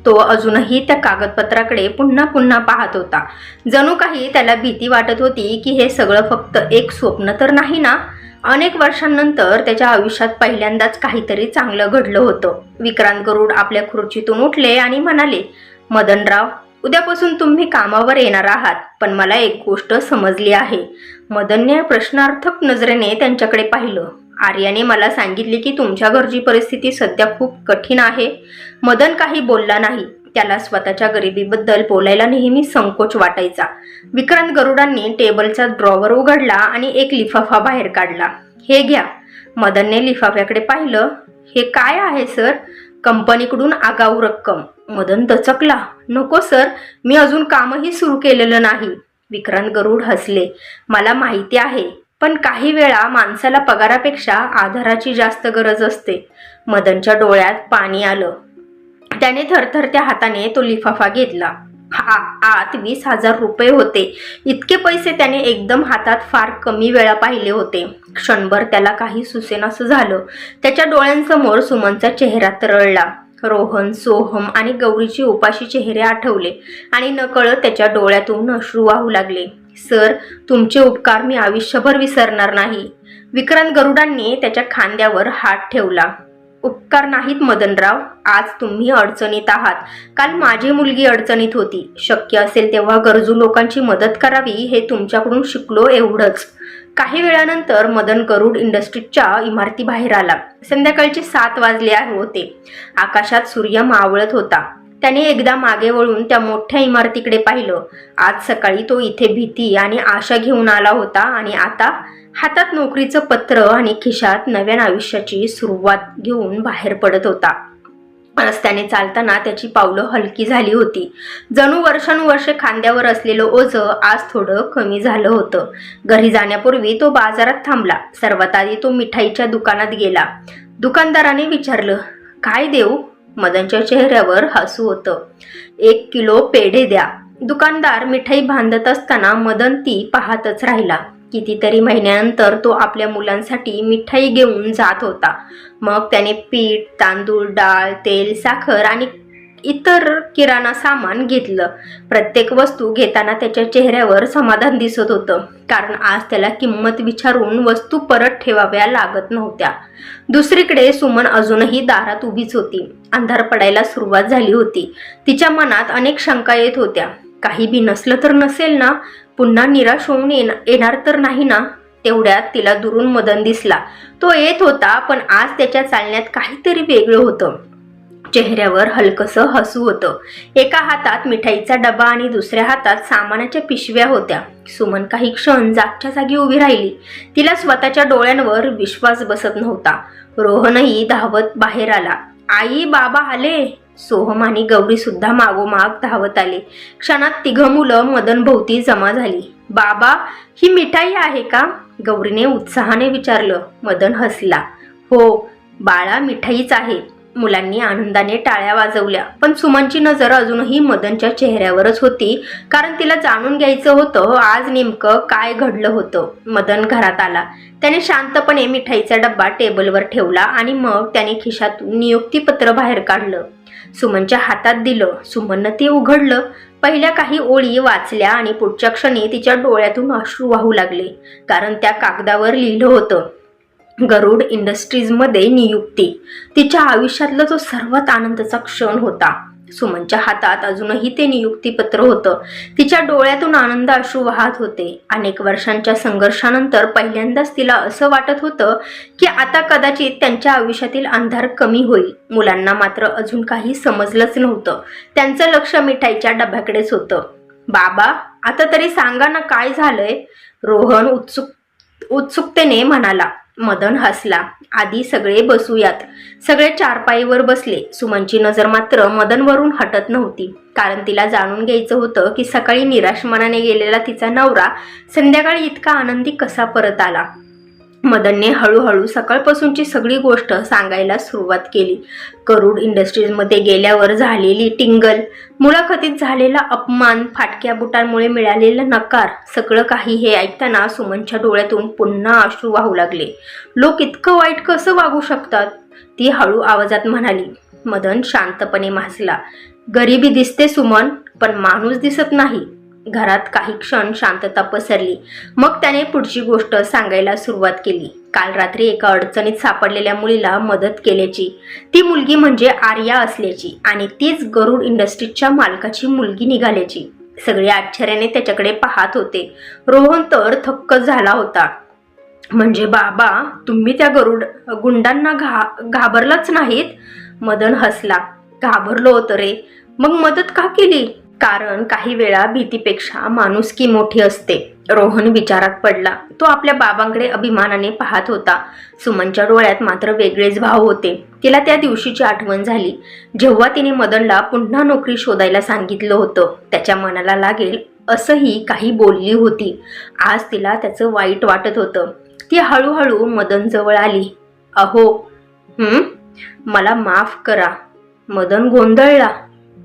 तो अजूनही त्या कागदपत्राकडे पुन्हा पुन्हा पाहत होता. जणू काही त्याला भीती वाटत होती की हे सगळं फक्त एक स्वप्न तर नाही ना? अनेक वर्षांनंतर त्याच्या आयुष्यात पहिल्यांदाच काहीतरी चांगलं घडलं होतं. विक्रांत गरुड आपल्या खुर्चीतून उठले आणि म्हणाले, मदनराव, उद्यापासून तुम्ही कामावर येणार आहात. पण मला एक गोष्ट समजली आहे. मदनने प्रश्नार्थक नजरेने त्यांच्याकडे पाहिलं. आर्याने मला सांगितले की तुमच्या घरची परिस्थिती सध्या खूप कठीण आहे. मदन काही बोलला नाही. त्याला स्वतःच्या गरिबीबद्दल बोलायला नेहमी संकोच वाटायचा. विक्रांत गरुडांनी टेबलचा ड्रॉवर उघडला आणि एक लिफाफा बाहेर काढला. हे घ्या. मदनने लिफाफ्याकडे पाहिलं. हे काय आहे सर? कंपनीकडून आगाऊ रक्कम. मदन दचकला. नको सर, मी अजून कामही सुरू केलेलं नाही. विक्रांत गरुड हसले. मला माहिती आहे, पण काही वेळा माणसाला पगारापेक्षा आधाराची जास्त गरज असते. मदनच्या डोळ्यात पाणी आलं. त्याने थरथरत्या हाताने तो लिफाफा घेतला. आत 20,000 रुपये होते. इतके पैसे त्याने एकदम हातात फार कमी वेळा पाहिले होते. क्षणभर त्याला काही सुचेनासं झालं. त्याच्या डोळ्यांसमोर सुमनचा चेहरा तरळला. रोहन, सोहम आणि गौरीचे उपाशी चेहरे आठवले आणि नकळत त्याच्या डोळ्यातून अश्रू वाहू लागले. सर, तुमचे उपकार मी आयुष्यभर विसरणार नाही. विक्रांत गरुडांनी त्याच्या खांद्यावर हात ठेवला. उपकार नाहीत मदनराव, आज तुम्ही अडचणीत आहात. काल माझी मुलगी अडचणीत होती. शक्य असेल तेव्हा गरजू लोकांची मदत करावी हे तुमच्याकडून शिकलो, एवढंच. काही वेळानंतर मदन गरुड इंडस्ट्रीजच्या इमारतीबाहेर आला. संध्याकाळचे 7 वाजले होते. आकाशात सूर्य मावळत होता. त्याने एकदा मागे वळून त्या मोठ्या इमारतीकडे पाहिलं. आज सकाळी तो इथे भीती आणि आशा घेऊन आला होता आणि आता हातात नोकरीचं पत्र आणि खिशात नव्या आयुष्याची सुरुवात घेऊन बाहेर पडत होता. रस्त्याने चालताना त्याची पावलं हलकी झाली होती. जणू वर्षानुवर्षे खांद्यावर असलेलं ओझं आज थोडं कमी झालं होतं. घरी जाण्यापूर्वी तो बाजारात थांबला. सर्वात आधी तो मिठाईच्या दुकानात गेला. दुकानदाराने विचारलं, काय देऊ? मदनच्या चेहऱ्यावर हसू होतं. 1 किलो पेढे द्या. दुकानदार मिठाई बांधत असताना मदन ती पाहतच राहिला. कितीतरी महिन्यानंतर तो आपल्या मुलांसाठी मिठाई घेऊन जात होता. मग त्याने पीठ, तांदूळ, डाळ, तेल, साखर आणि इतर किराणा सामान घेतलं. प्रत्येक वस्तू घेताना त्याच्या चेहऱ्यावर समाधान दिसत होतं, कारण आज त्याला किंमत विचारून वस्तू परत ठेवाव्या लागत नव्हत्या. दुसरीकडे सुमन अजूनही दारात उभीच होती. अंधार पडायला सुरुवात झाली होती. तिच्या मनात अनेक शंका येत होत्या. काही बी नसलं तर नसेल ना? पुन्हा निराश होऊन येणार तर नाही ना? तेवढ्यात तिला दुरून मदन दिसला. तो येत होता, पण आज त्याच्या चालण्यात काहीतरी वेगळं होतं. चेहऱ्यावर हलकसं हसू होतं. एका हातात मिठाईचा डबा आणि दुसऱ्या हातात सामानाच्या पिशव्या होत्या. सुमन काही क्षण जागच्या जागी उभी राहिली. तिला स्वतःच्या डोळ्यांवर विश्वास बसत नव्हता. रोहनही धावत बाहेर आला. आई, बाबा आले. सोहम आणि गौरी सुद्धा मागोमाग धावत आले. क्षणात तिघं मुलं मदन भोवती जमा झाली. बाबा, ही मिठाई आहे का? गौरीने उत्साहाने विचारलं. मदन हसला. हो बाळा, मिठाईच आहे. मुलांनी आनंदाने टाळ्या वाजवल्या, पण सुमनची नजर अजूनही मदनच्या चेहऱ्यावरच होती, कारण तिला जाणून घ्यायचं होतं आज नेमकं काय घडलं होतं. मदन घरात आला. त्याने शांतपणे मिठाईचा डब्बा टेबलवर ठेवला आणि मग त्याने खिशातून नियुक्तीपत्र बाहेर काढलं. सुमनच्या हातात दिलं. सुमननं ते उघडलं. पहिल्या काही ओळी वाचल्या आणि पुढच्या क्षणी तिच्या डोळ्यातून अश्रू वाहू लागले, कारण त्या कागदावर लिहिलं होतं, गरुड इंडस्ट्रीजमध्ये नियुक्ती. तिच्या आयुष्यातला तो सर्वात आनंदाचा क्षण होता. सुमनच्या हातात अजूनही ते नियुक्तीपत्र होतं. तिच्या डोळ्यातून आनंद अश्रू वाहत होते. अनेक वर्षांच्या संघर्षानंतर पहिल्यांदाच तिला असं वाटत होतं की आता कदाचित त्यांच्या आयुष्यातील अंधार कमी होईल. मुलांना मात्र अजून काही समजलंच नव्हतं. त्यांचं लक्ष मिठाईच्या डब्याकडेच होतं. बाबा, आता तरी सांगा ना, काय झालंय? रोहन उत्सुकतेने म्हणाला. मदन हसला. आधी सगळे बसूयात. सगळे चारपाईवर बसले. सुमनची नजर मात्र मदनवरून हटत नव्हती, कारण तिला जाणून घ्यायचं होतं की सकाळी निराश मनाने गेलेला तिचा नवरा संध्याकाळी इतका आनंदी कसा परत आला. मदनने हळूहळू सकाळपासूनची सगळी गोष्ट सांगायला सुरुवात केली. गरुड इंडस्ट्रीजमध्ये गेल्यावर झालेली टिंगल, मुलाखतीत झालेला अपमान, फाटक्या बुटांमुळे मिळालेला नकार, सगळं काही हे ऐकताना सुमनच्या डोळ्यातून पुन्हा अश्रू वाहू लागले. लोक इतकं वाईट कसं वागू शकतात? ती हळू आवाजात म्हणाली. मदन शांतपणे हसला. गरिबी दिसते सुमन, पण माणूस दिसत नाही. घरात काही क्षण शांतता पसरली. मग त्याने पुढची गोष्ट सांगायला सुरुवात केली. काल रात्री एका अडचणीत सापडलेल्या मुलीला मदत केल्याची, ती मुलगी म्हणजे आर्या असल्याची आणि तीच गरुड इंडस्ट्रीजच्या मालकाची मुलगी निघाल्याची. सगळे आश्चर्याने त्याच्याकडे पाहत होते. रोहन तर थक्क झाला होता. म्हणजे बाबा, तुम्ही त्या गुंडांना घाबरलाच नाहीत? मदन हसला. घाबरलो होतं रे. मग मदत का केली? कारण काही वेळा भीतीपेक्षा माणुसकी मोठी असते. रोहन विचारात पडला. तो आपल्या बाबांकडे अभिमानाने पाहत होता. सुमनच्या डोळ्यात मात्र वेगळेच भाव होते. तिला त्या दिवशीची आठवण झाली, जेव्हा तिने मदनला पुन्हा नोकरी शोधायला सांगितलं होतं. त्याच्या मनाला लागेल असंही काही बोलली होती. आज तिला त्याचं वाईट वाटत होतं. ती हळूहळू मदन जवळ आली. अहो, मला माफ करा. मदन गोंधळला.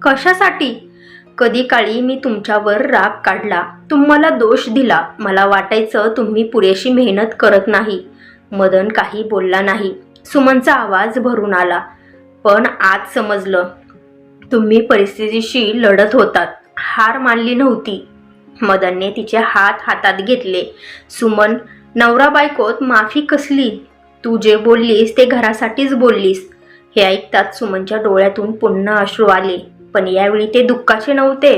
कशासाठी? कधी काळी मी तुमच्यावर राग काढला, तुम्हाला दोष दिला. मला वाटायचं तुम्ही पुरेशी मेहनत करत नाही. मदन काही बोलला नाही. सुमनचा आवाज भरून आला. पण आज समजलं, तुम्ही परिस्थितीशी लढत होतात, हार मानली नव्हती. मदनने तिचे हात हातात घेतले. सुमन, नवरा बायकोत माफी कसली? तू जे बोललीस ते घरासाठीच बोललीस. हे ऐकताच सुमनच्या डोळ्यातून पुन्हा अश्रू आले. पण यावेळी ते दुःखाचे नव्हते.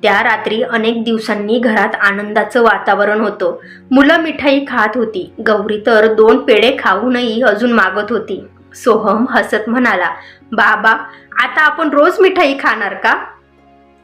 त्या रात्री अनेक दिवसांनी घरात आनंदाचं वातावरण होतं. मुलं मिठाई खात होती. गौरी तर 2 पेढे खाऊनही अजून मागत होती. सोहम हसत म्हणाला, बाबा, आता आपण रोज मिठाई खाणार का?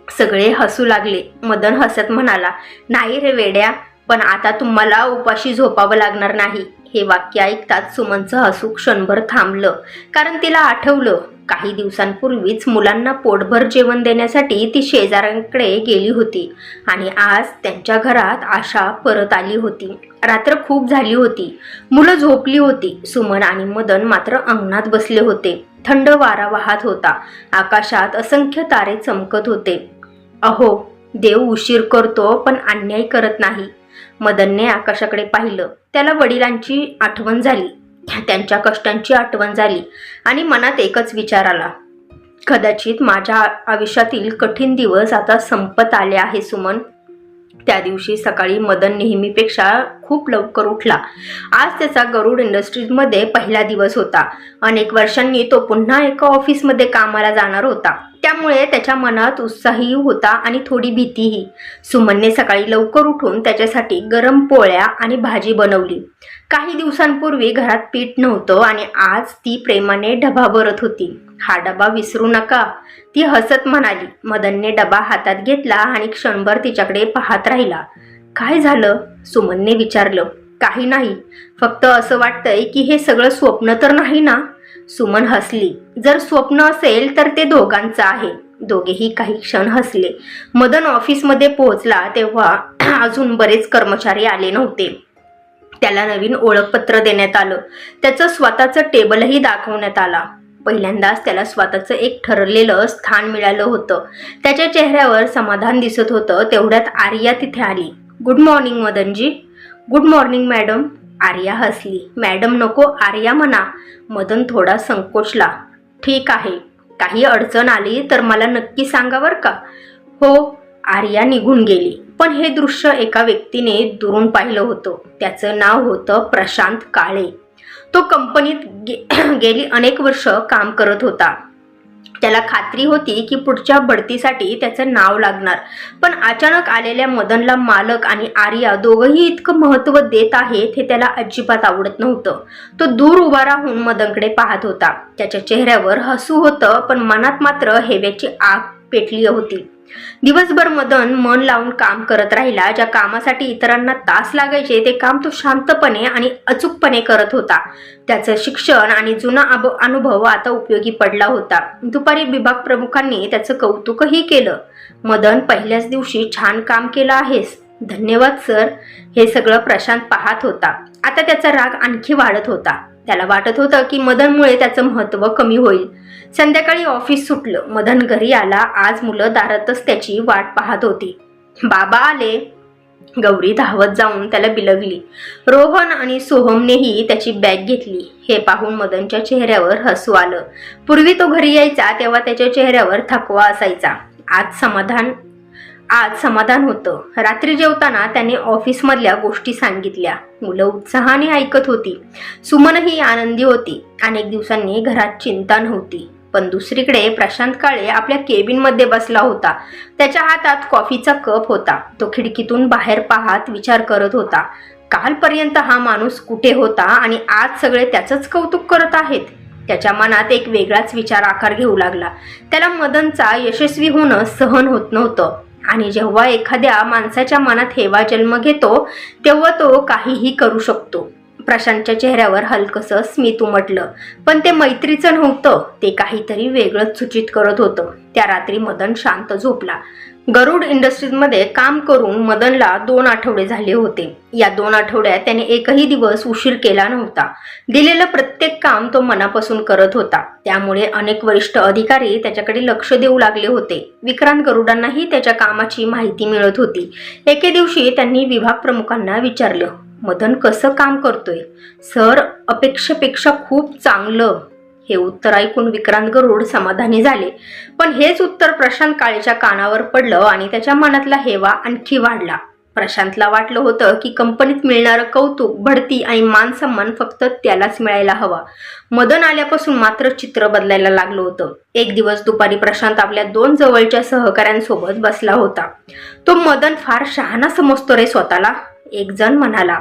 सगळे हसू लागले. मदन हसत म्हणाला, नाही रे वेड्या, पण आता तुम्हाला उपाशी झोपावं लागणार नाही. हे वाक्य ऐकताच सुमनचं हसू क्षणभर थांबलं, कारण तिला आठवलं काही दिवसांपूर्वीच मुलांना पोटभर जेवण देण्यासाठी ती शेजाऱ्यांकडे गेली होती आणि आज त्यांच्या घरात आशा परत आली होती. रात्र खूप झाली होती. मुलं झोपली होती. सुमन आणि मदन मात्र अंगणात बसले होते. थंड वारा वाहत होता. आकाशात असंख्य तारे चमकत होते. अहो, देव उशीर करतो पण अन्याय करत नाही. मदनने आकाशाकडे पाहिलं. त्याला वडिलांची आठवण झाली, त्यांच्या कष्टांची आठवण झाली आणि मनात एकच विचार आला, कदाचित माझ्या आयुष्यातील कठीण दिवस आता संपत आले आहे सुमन. त्या दिवशी सकाळी मदन नेहमीपेक्षा खूप लवकर उठला. आज त्याचा गरुड इंडस्ट्रीजमध्ये पहिला दिवस होता. अनेक वर्षांनी तो पुन्हा एका ऑफिसमध्ये कामाला जाणार होता. त्यामुळे त्याच्या मनात उत्साहही होता आणि थोडी भीतीही. सुमनने सकाळी लवकर उठून त्याच्यासाठी गरम पोळ्या आणि भाजी बनवली. काही दिवसांपूर्वी घरात पीठ नव्हतं आणि आज ती प्रेमाने डबा भरत होती. हा डबा विसरू नका, ती हसत म्हणाली. मदनने डबा हातात घेतला आणि क्षणभर तिच्याकडे पाहत राहिला. काय झालं? सुमनने विचारलं. काही नाही, फक्त असं वाटतंय की हे सगळं स्वप्न तर नाही ना? सुमन हसली. जर स्वप्न असेल तर ते दोघांचं आहे. दोघेही काही क्षण हसले. मदन ऑफिसमध्ये पोहोचला तेव्हा अजून बरेच कर्मचारी आले नव्हते. त्याला नवीन ओळखपत्र देण्यात आलं. त्याचं स्वतःचं टेबलही दाखवण्यात आला. पहिल्यांदाच त्याला स्वतःचं एक ठरलेलं स्थान मिळालं होतं. त्याच्या चेहऱ्यावर समाधान दिसत होतं. तेवढ्यात आर्या तिथे आली. Good morning Madanji. Good morning madam. Arya हसली. मॅडम नको, आर्या म्हणा. मदन थोडा संकोचला. ठीक आहे, काही अडचण आली तर मला नक्की सांगा बरं का. हो. आर्या निघून गेली. पण हे दृश्य एका व्यक्तीने दुरून पाहिलं होतं. त्याचं नाव होतं प्रशांत काळे. तो कंपनीत गेली अनेक वर्ष काम करत होता. त्याला खात्री होती की पुढच्या बढतीसाठी त्याचं नाव लागणार. पण अचानक आलेल्या मदनला मालक आणि आर्या दोघंही इतकं महत्त्व देत आहेत हे त्याला अजिबात आवडत नव्हतं. तो दूर उभा राहून मदनकडे पाहत होता. त्याच्या चेहऱ्यावर हसू होतं, पण मनात मात्र हेवेची आग पेटली होती. दिवसभर मदन मन लावून काम करत राहिला. ज्या कामासाठी इतरांना तास लागायचे ते काम तो शांतपणे आणि अचूकपणे करत होता. त्याचं शिक्षण आणि जुना अनुभव आता उपयोगी पडला होता. दुपारी विभाग प्रमुखांनी त्याचं कौतुकही केलं. मदन, पहिल्याच दिवशी छान काम केलं आहेस. धन्यवाद सर. हे सगळं प्रशांत पाहत होता. आता त्याचा राग आणखी वाढत होता. त्याला वाटत होतं की मदनमुळे त्याचं महत्त्व कमी होईल. संध्याकाळी ऑफिस सुटलं. मदन घरी आला. आज मुलं दारातच त्याची वाट पाहत होती. बाबा आले. गौरी धावत जाऊन त्याला बिलगली. रोहन आणि सोहमनेही त्याची बॅग घेतली. हे पाहून मदनच्या चेहऱ्यावर हसू आलं. पूर्वी तो घरी यायचा तेव्हा त्याच्या चेहऱ्यावर थकवा असायचा. आज समाधान होतं. रात्री जेवताना त्याने ऑफिसमधल्या गोष्टी सांगितल्या. मुलं उत्साहाने ऐकत होती. सुमनही आनंदी होती. अनेक दिवसांनी घरात चिंता नव्हती. पण दुसरीकडे प्रशांत काळे आपल्या केबिनमध्ये बसला होता. त्याच्या हातात कॉफीचा कप होता. तो खिडकीतून बाहेर पाहत विचार करत होता. कालपर्यंत हा माणूस कुठे होता आणि आज सगळे त्याचंच कौतुक करत आहेत. त्याच्या मनात एक वेगळाच विचार आकार घेऊ लागला. त्याला मदनचा यशस्वी होणं सहन होत नव्हतं. आणि जेव्हा एखाद्या माणसाच्या मनात हेवा जन्म घेतो तेव्हा तो काहीही करू शकतो. प्रशांतच्या चेहऱ्यावर हलकसं स्मित उमटलं. पण ते मैत्रीचं नव्हतं, ते काहीतरी वेगळंच सूचित करत होतं. त्या रात्री मदन शांत झोपला. गरुड इंडस्ट्रीजमध्ये काम करून मदनला 2 आठवडे झाले होते. या 2 आठवड्यात त्याने एकही दिवस उशीर केला नव्हता. दिलेलं प्रत्येक काम तो मनापासून करत होता. त्यामुळे अनेक वरिष्ठ अधिकारी त्याच्याकडे लक्ष देऊ लागले होते. विक्रांत गरुडांनाही त्याच्या कामाची माहिती मिळत होती. एके दिवशी त्यांनी विभाग प्रमुखांना विचारलं, मदन कसं काम करतोय? सर, अपेक्षेपेक्षा खूप चांगलं. हे उत्तर ऐकून विक्रांत गरुड समाधानी झाले. पण हेच उत्तर प्रशांत काळेच्या कानावर पडलं आणि त्याच्या मनातला हेवा आणखी वाढला. प्रशांतला वाटलं होतं की कंपनीत मिळणारं कौतुक, बढती आणि मान सन्मान फक्त त्यालाच मिळायला हवा. मदन आल्यापासून मात्र चित्र बदलायला लागलं होतं. एक दिवस दुपारी प्रशांत आपल्या 2 जवळच्या सहकाऱ्यांसोबत बसला होता. तो मदन फार शहाणा समजतो रे स्वतःला, एक जण म्हणाला.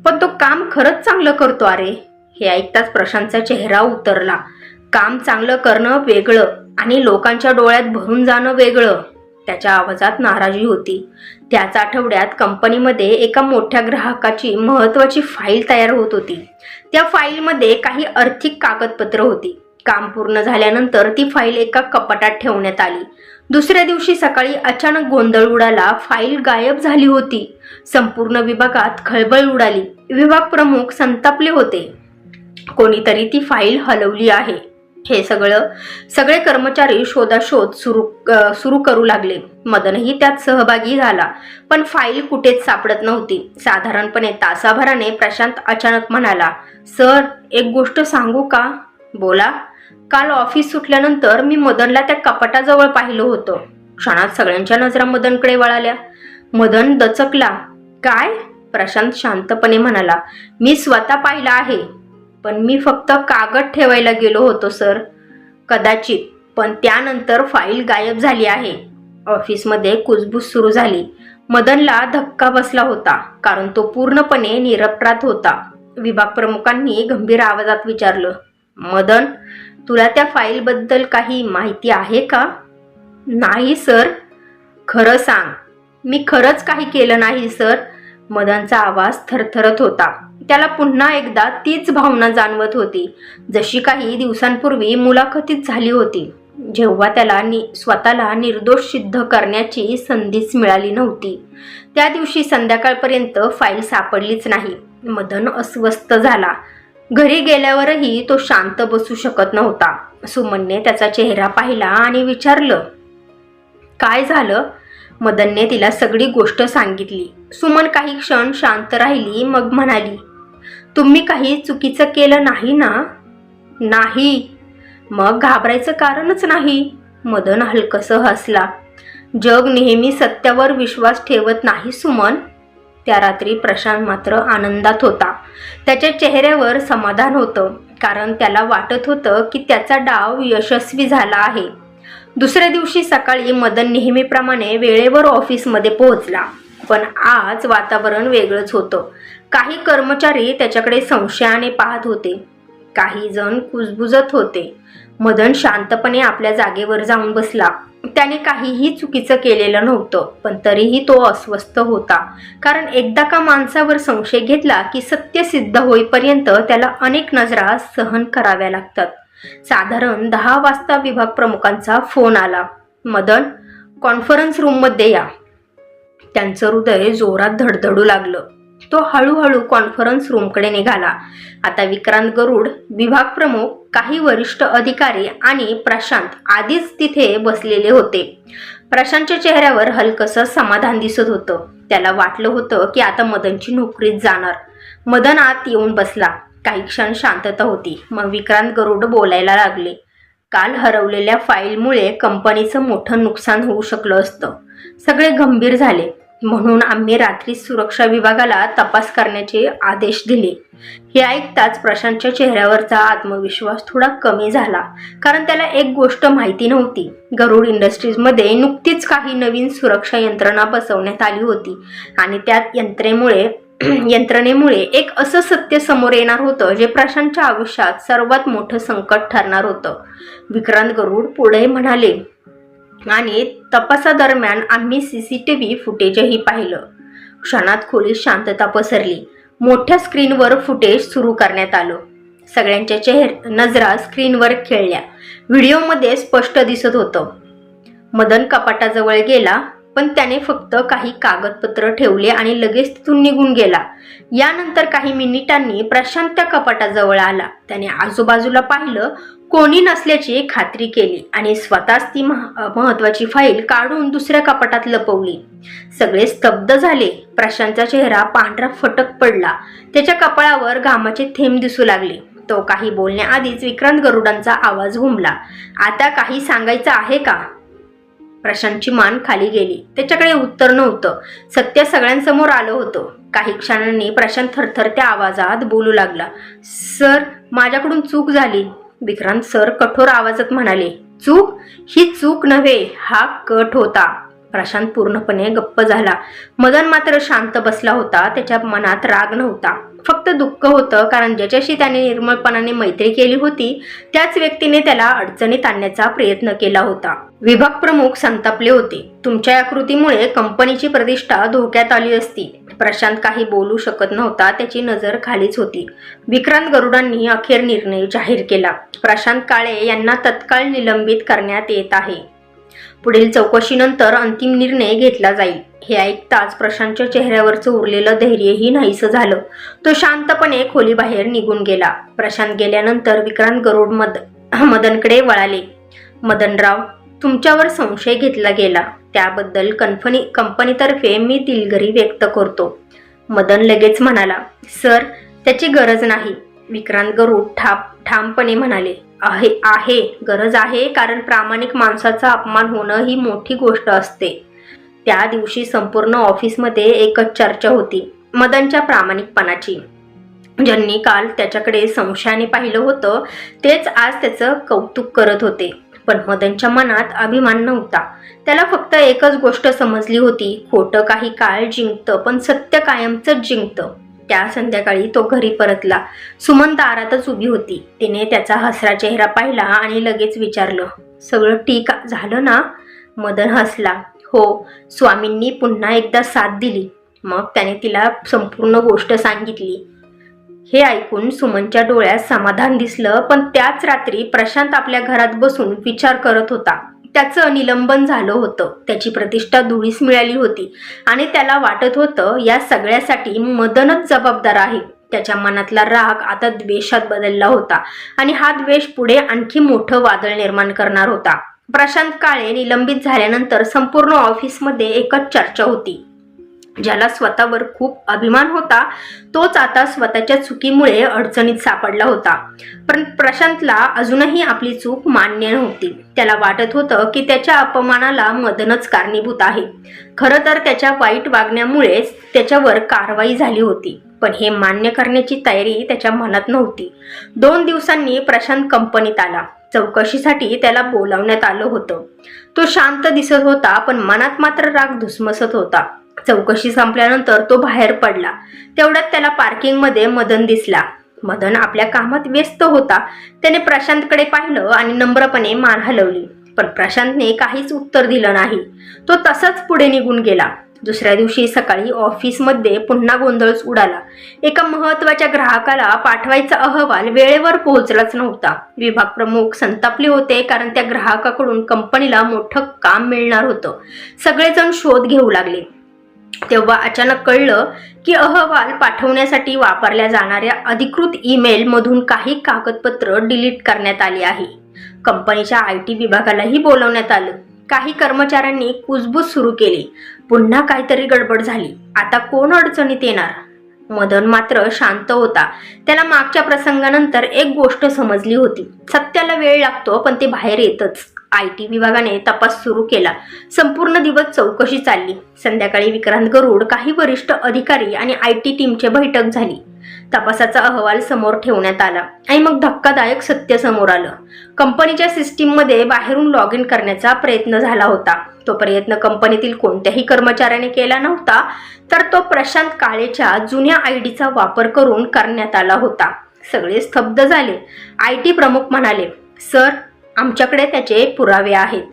पण तो काम खरंच चांगलं करतो अरे. हे ऐकताच प्रशांतचा चेहरा उतरला. काम चांगलं करणं वेगळं आणि लोकांच्या डोळ्यात भरून जाणं वेगळं. त्याच्या आवाजात नाराजी होती. त्याच आठवड्यात कंपनीमध्ये एका मोठ्या ग्राहकाची महत्त्वाची फाईल तयार होत होती. त्या फाईलमध्ये काही आर्थिक कागदपत्र होती. काम पूर्ण झाल्यानंतर ती फाईल एका कपाटात ठेवण्यात आली. दुसऱ्या दिवशी सकाळी अचानक गोंधळ उडाला. फाईल गायब झाली होती. संपूर्ण विभागात खळबळ उडाली. विभाग प्रमुख संतापले होते. कोणीतरी ती फाईल हलवली आहे हे सगळे कर्मचारी शोधाशोध सुरू करू लागले. मदनही त्यात सहभागी झाला, पण फाईल कुठेच सापडत नव्हती. साधारणपणे तासाभराने प्रशांत अचानक म्हणाला, सर, एक गोष्ट सांगू का? बोला. काल ऑफिस सुटल्यानंतर मी मदनला त्या कपाटाजवळ पाहिलं होतं. क्षणात सगळ्यांच्या नजरा मदनकडे वळाल्या. मदन दचकला. काय? प्रशांत शांतपणे म्हणाला, मी स्वतः पाहिलं आहे, पण मी फक्त कागद ठेवायला गेलो होतो सर. कदाचित, पण त्यानंतर फाईल गायब झाली आहे. ऑफिसमध्ये कुजबूज सुरू झाली. मदनला धक्का बसला होता, कारण तो पूर्णपणे निरपराध होता. विभाग प्रमुखांनी गंभीर आवाजात विचारलं, मदन, तुला त्या फाईलबद्दल काही माहिती आहे का? नाही सर. खरं सांग. मी खरंच काही केलं नाही सर. मदनचा आवाज थरथरत होता. त्याला पुन्हा एकदा तीच भावना जाणवत होती, जशी काही दिवसांपूर्वी मुलाखतीत झाली होती, जेव्हा त्याला स्वतःला निर्दोष सिद्ध करण्याची संधीच मिळाली नव्हती. त्या दिवशी संध्याकाळपर्यंत फाईल सापडलीच नाही. मदन अस्वस्थ झाला. घरी गेल्यावरही तो शांत बसू शकत नव्हता. सुमनने त्याचा चेहरा पाहिला आणि विचारलं, काय झालं? मदनने तिला सगळी गोष्ट सांगितली. सुमन काही क्षण शांत राहिली, मग म्हणाली, तुम्ही काही चुकीचं केलं नाही ना? नाही. मग घाबरायचं कारणच नाही. मदन हलकसं हसला. जग नेहमी सत्यावर विश्वास ठेवत नाही सुमन. त्या रात्री प्रशांत मात्र आनंदात होता. त्याच्या चेहऱ्यावर समाधान होतं, कारण त्याला वाटत होतं की त्याचा डाव यशस्वी झाला आहे. दुसऱ्या दिवशी सकाळी मदन नेहमीप्रमाणे वेळेवर ऑफिसमध्ये पोहोचला, पण आज वातावरण वेगळंच होतं. काही कर्मचारी त्याच्याकडे संशयाने पाहत होते, काही जण कुजबुजत होते. मदन शांतपणे आपल्या जागेवर जाऊन बसला. त्याने काहीही चुकीचं केलेलं नव्हतं, पण तरीही तो अस्वस्थ होता, कारण एकदा का माणसावर संशय घेतला की सत्य सिद्ध होईपर्यंत त्याला अनेक नजरा सहन कराव्या लागतात. साधारण 10 वाजता विभाग प्रमुखांचा फोन आला. मदन, कॉन्फरन्स रूममध्ये या. त्यांचं हृदय जोरात धडधडू लागलं. तो हळूहळू कॉन्फरन्स रूमकडे निघाला. आता विक्रांत गरुड, विभाग प्रमुख, काही वरिष्ठ अधिकारी आणि प्रशांत आधीच तिथे बसलेले होते. प्रशांतच्या चेहऱ्यावर हलकसं समाधान दिसत होतं. त्याला वाटलं होतं की आता मदनची नोकरीच जाणार. मदन आत येऊन बसला. काही क्षण शांतता होती. मग विक्रांत गरुड बोलायला लागले. काल हरवलेल्या फाईलमुळे कंपनीचं मोठं नुकसान होऊ शकलं असतं. सगळे गंभीर झाले, म्हणून आम्ही रात्री सुरक्षा विभागाला तपास करण्याचे आदेश दिले. हे ऐकताच प्रशांतच्या चेहऱ्यावरचा आत्मविश्वास थोडा कमी झाला, कारण त्याला एक गोष्ट माहिती नव्हती. गरुड इंडस्ट्रीजमध्ये नुकतीच काही नवीन सुरक्षा यंत्रणा बसवण्यात आली होती आणि त्या यंत्रणेमुळे एक असं सत्य समोर येणार होतं जे प्रशांतच्या आयुष्यात सर्वात मोठं संकट ठरणार होतं. विक्रांत गरुड पुढे म्हणाले, आणि तपासादरम्यान आम्ही CCTV फुटेजही पाहिलं. क्षणात खोलीत शांतता पसरली. मोठ्या स्क्रीनवर फुटेज सुरू करण्यात आलं. सगळ्यांच्या नजरा स्क्रीनवर खेळल्या. व्हिडिओमध्ये स्पष्ट दिसत होतं. मदन कपाटाजवळ गेला, पण त्याने फक्त काही कागदपत्र ठेवले आणि लगेच तिथून निघून गेला. यानंतर काही मिनिटांनी प्रशांत त्या कपाटाजवळ आला. त्याने आजूबाजूला पाहिलं, कोणी नसल्याची खात्री केली आणि स्वतःच ती महत्वाची फाईल काढून दुसऱ्या कपाटात लपवली. सगळे स्तब्ध झाले. प्रशांतचा चेहरा पांढरा फटक पडला. त्याच्या कपाळावर घामाचे थेंब दिसू लागले. तो काही बोलण्याआधीच विक्रांत गरुडांचा आवाज घुमला. आता काही सांगायचं आहे का? प्रशांतची मान खाली गेली. त्याच्याकडे उत्तर नव्हतं. सत्य सगळ्यांसमोर आलं होतं. काही क्षणांनी प्रशांत थरथरत्या आवाजात बोलू लागला. सर, माझ्याकडून चूक झाली. विक्रांत सर कठोर आवाजात म्हणाले. चूक? ही चूक नव्हे, हा कट होता. प्रशांत पूर्णपणे गप्प झाला. मदन मात्र शांत बसला होता. त्याच्या मनात राग नव्हता, फक्त दुःख होतं, कारण ज्याच्याशी त्याने निर्मळपणाने मैत्री केली होती त्याच व्यक्तीने त्याला अडचणीत आणण्याचा प्रयत्न केला होता. विभाग प्रमुख संतापले होते. तुमच्या या कृतीमुळे कंपनीची प्रतिष्ठा धोक्यात आली असती. प्रशांत काही बोलू शकत नव्हता. त्याची नजर खालीच होती. विक्रांत गरुडांनी अखेर निर्णय जाहीर केला. प्रशांत काळे यांना तत्काळ निलंबित करण्यात येत आहे. पुढील चौकशीनंतर अंतिम निर्णय घेतला जाईल. हे ऐकताच प्रशांतच्या चेहऱ्यावरचं उरलेलं धैर्यही नाहीसं झालं. तो शांतपणे खोलीबाहेर निघून गेला. प्रशांत गेल्यानंतर विक्रांत गरुड मदनकडे वळाले. मदनराव, तुमच्यावर संशय घेतला गेला त्याबद्दल कंपनीतर्फे मी दिलगिरी व्यक्त करतो. मदन लगेच म्हणाला, सर, त्याची गरज नाही. विक्रांत गरुड ठामपणे म्हणाले, आहे गरज आहे, कारण प्रामाणिक माणसाचा अपमान होणं ही मोठी गोष्ट असते. त्या दिवशी संपूर्ण ऑफिसमध्ये एकच चर्चा होती, मदनच्या प्रामाणिकपणाची. ज्यांनी काल त्याच्याकडे संशयाने पाहिलं होतं तेच आज त्याचं कौतुक करत होते. पण मदनच्या मनात अभिमान नव्हता. त्याला फक्त एकच गोष्ट समजली होती, खोटं काही काळ जिंकतं पण सत्य कायमचंच जिंकतं. त्या संध्याकाळी तो घरी परतला. सुमन दारातच उभी होती. तिने त्याचा हसरा चेहरा पाहिला आणि लगेच विचारलं, सगळं ठीक झालं ना? मदन हसला. हो, स्वामींनी पुन्हा एकदा साथ दिली. मग त्याने तिला संपूर्ण गोष्ट सांगितली. हे ऐकून सुमनच्या डोळ्यात समाधान दिसलं. पण त्याच रात्री प्रशांत आपल्या घरात बसून विचार करत होता. त्याचं निलंबन झालं होतं, त्याची प्रतिष्ठा धुळीस मिळाली होती आणि त्याला वाटत होतं या सगळ्यासाठी मदनच जबाबदार आहे. त्याच्या मनातला राग आता द्वेषात बदलला होता आणि हा द्वेष पुढे आणखी मोठं वादळ निर्माण करणार होता. प्रशांत काळे निलंबित झाल्यानंतर संपूर्ण ऑफिसमध्ये एकच चर्चा होती. ज्याला स्वतःवर खूप अभिमान होता तोच आता स्वतःच्या चुकीमुळे अडचणीत सापडला होता. पण प्रशांतला अजूनही आपली चूक मान्य नव्हती. त्याला वाटत होतं की त्याच्या अपमानाला मदनच कारणीभूत आहे. खरं तर त्याच्या वाईट वागण्यामुळेच त्याच्यावर कारवाई झाली होती. पण हे मान्य करण्याची तयारी त्याच्या मनात नव्हती. 2 दिवसांनी प्रशांत कंपनीत आला. चौकशीसाठी त्याला बोलावण्यात आलं होतं. तो शांत दिसत होता पण मनात मात्र राग धुसमसत होता. चौकशी संपल्यानंतर तो बाहेर पडला. तेवढ्यात त्याला पार्किंगमध्ये मदन दिसला. मदन आपल्या कामात व्यस्त होता. त्याने प्रशांतकडे पाहिलं आणि नम्रपणे मान हलवली. पण प्रशांतने काहीच उत्तर दिलं नाही. तो तसाच पुढे निघून गेला. दुसऱ्या दिवशी सकाळी ऑफिसमध्ये पुन्हा गोंधळच उडाला. एका महत्त्वाच्या ग्राहकाला पाठवायचा अहवाल वेळेवर पोहोचलाच नव्हता. विभाग प्रमुख संतापले होते कारण त्या ग्राहकाकडून कंपनीला मोठं काम मिळणार होतं. सगळेजण शोध घेऊ लागले. तेव्हा अचानक कळलं की अहवाल पाठवण्यासाठी वापरल्या जाणाऱ्या अधिकृत ईमेल मधून काही कागदपत्र डिलीट करण्यात आली आहे. कंपनीच्या IT विभागालाही बोलावण्यात आलं. काही कर्मचाऱ्यांनी कुजबूज सुरू केली. पुन्हा काहीतरी गडबड झाली. आता कोण अडचणीत येणार? मदन मात्र शांत होता. त्याला मागच्या प्रसंगानंतर एक गोष्ट समजली होती, सत्याला वेळ लागतो पण ते बाहेर येतच. IT विभागाने तपास सुरू केला. संपूर्ण दिवस चौकशी चालली. संध्याकाळी विक्रांत गरुड, काही वरिष्ठ अधिकारी आणि IT टीमची बैठक झाली. तपासाचा अहवाल समोर ठेवण्यात आला आणि मग धक्कादायक सत्य समोर आलं. कंपनीच्या सिस्टीममध्ये बाहेरून लॉग इन करण्याचा प्रयत्न झाला होता. तो प्रयत्न कंपनीतील कोणत्याही कर्मचाऱ्याने केला नव्हता, तर तो प्रशांत काळेच्या जुन्या IDचा वापर करून करण्यात आला होता. सगळे स्तब्ध झाले. IT प्रमुख म्हणाले, सर, आमच्याकडे त्याचे पुरावे आहेत.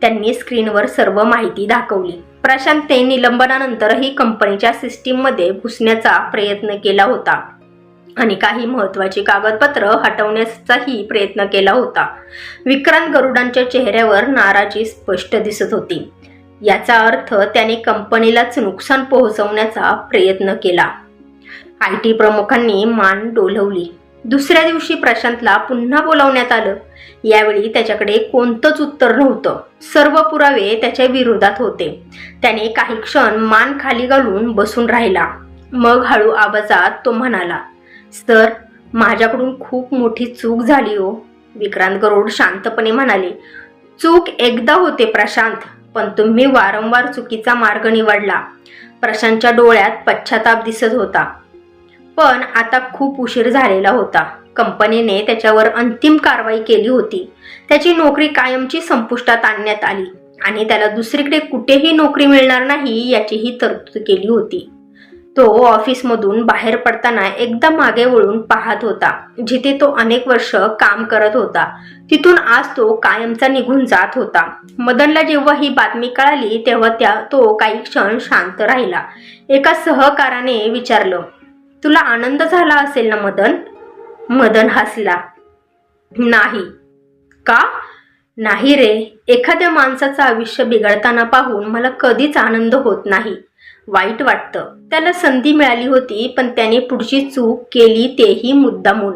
त्यांनी स्क्रीनवर सर्व माहिती दाखवली. प्रशांतने निलंबनानंतरही कंपनीच्या सिस्टीममध्ये घुसण्याचा प्रयत्न केला होता आणि काही महत्त्वाची कागदपत्र हटवण्याचाही प्रयत्न केला होता. विक्रांत गरुडांच्या चेहऱ्यावर नाराजी स्पष्ट दिसत होती. याचा अर्थ त्याने कंपनीलाच नुकसान पोहोचवण्याचा प्रयत्न केला. IT प्रमुखांनी मान डोलवली. दुसऱ्या दिवशी प्रशांतला पुन्हा बोलावण्यात आलं. यावेळी त्याच्याकडे कोणतंच उत्तर नव्हतं. सर्व पुरावे त्याच्या विरोधात होते. त्याने काही क्षण मान खाली घालून बसून राहिला. मग हळू आवाजात तो म्हणाला, सर, माझ्याकडून खूप मोठी चूक झाली हो. विक्रांत गरुड शांतपणे म्हणाले, चूक एकदा होते प्रशांत, पण तुम्ही वारंवार चुकीचा मार्ग निवडला. प्रशांतच्या डोळ्यात पश्चाताप दिसत होता. पण आता खूप उशीर झालेला होता. कंपनीने त्याच्यावर अंतिम कारवाई केली होती. त्याची नोकरी कायमची संपुष्टात आणण्यात आली आणि त्याला दुसरीकडे कुठेही नोकरी मिळणार नाही याचीही तरतूद केली होती. तो ऑफिसमधून बाहेर पडताना एकदा मागे वळून पाहत होता. जिथे तो अनेक वर्ष काम करत होता तिथून आज तो कायमचा निघून जात होता. मदनला जेव्हा ही बातमी कळाली तेव्हा तो काही क्षण शांत राहिला. एका सहकाराने विचारलं, तुला आनंद झाला असेल ना मदन? मदन हसला. नाही. का? नाही रे, एखाद्या माणसाचं आयुष्य बिघडताना पाहून मला कधीच आनंद होत नाही. वाईट वाटतं. त्याला संधी मिळाली होती पण त्याने पुढची चूक केली, तेही मुद्दामून.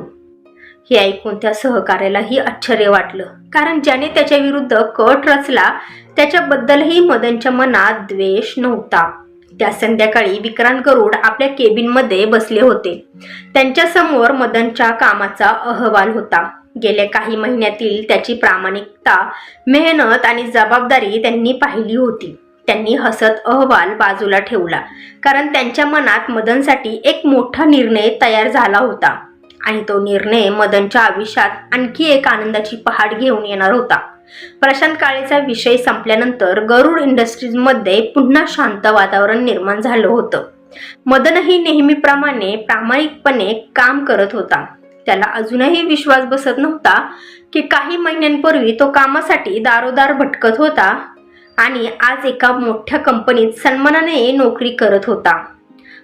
हे ऐकून त्या सहकार्यालाही आश्चर्य वाटलं, कारण ज्याने त्याच्या विरुद्ध कट रचला त्याच्याबद्दलही मदनच्या मनात द्वेष नव्हता. त्या संध्याकाळी विक्रांत गरुड आपल्या केबिनमध्ये बसले होते. त्यांच्या समोर मदनच्या कामाचा अहवाल होता. गेल्या काही महिन्यातील त्याची प्रामाणिकता, मेहनत आणि जबाबदारी त्यांनी पाहिली होती. त्यांनी हसत अहवाल बाजूला ठेवला, कारण त्यांच्या मनात मदनसाठी एक मोठा निर्णय तयार झाला होता आणि तो निर्णय मदनच्या आयुष्यात आणखी एक आनंदाची पहाट घेऊन येणार होता. प्रशांत काळेचा विषय संपल्यानंतर गरुड इंडस्ट्रीजमध्ये पुन्हा शांत वातावरण निर्माण झालं होतं. मदनही नेहमीप्रमाणे प्रामाणिकपणे काम करत होता. त्याला अजूनही विश्वास बसत नव्हता की काही महिन्यांपूर्वी तो कामासाठी दारोदार भटकत होता आणि आज एका मोठ्या कंपनीत सन्मानाने नोकरी करत होता.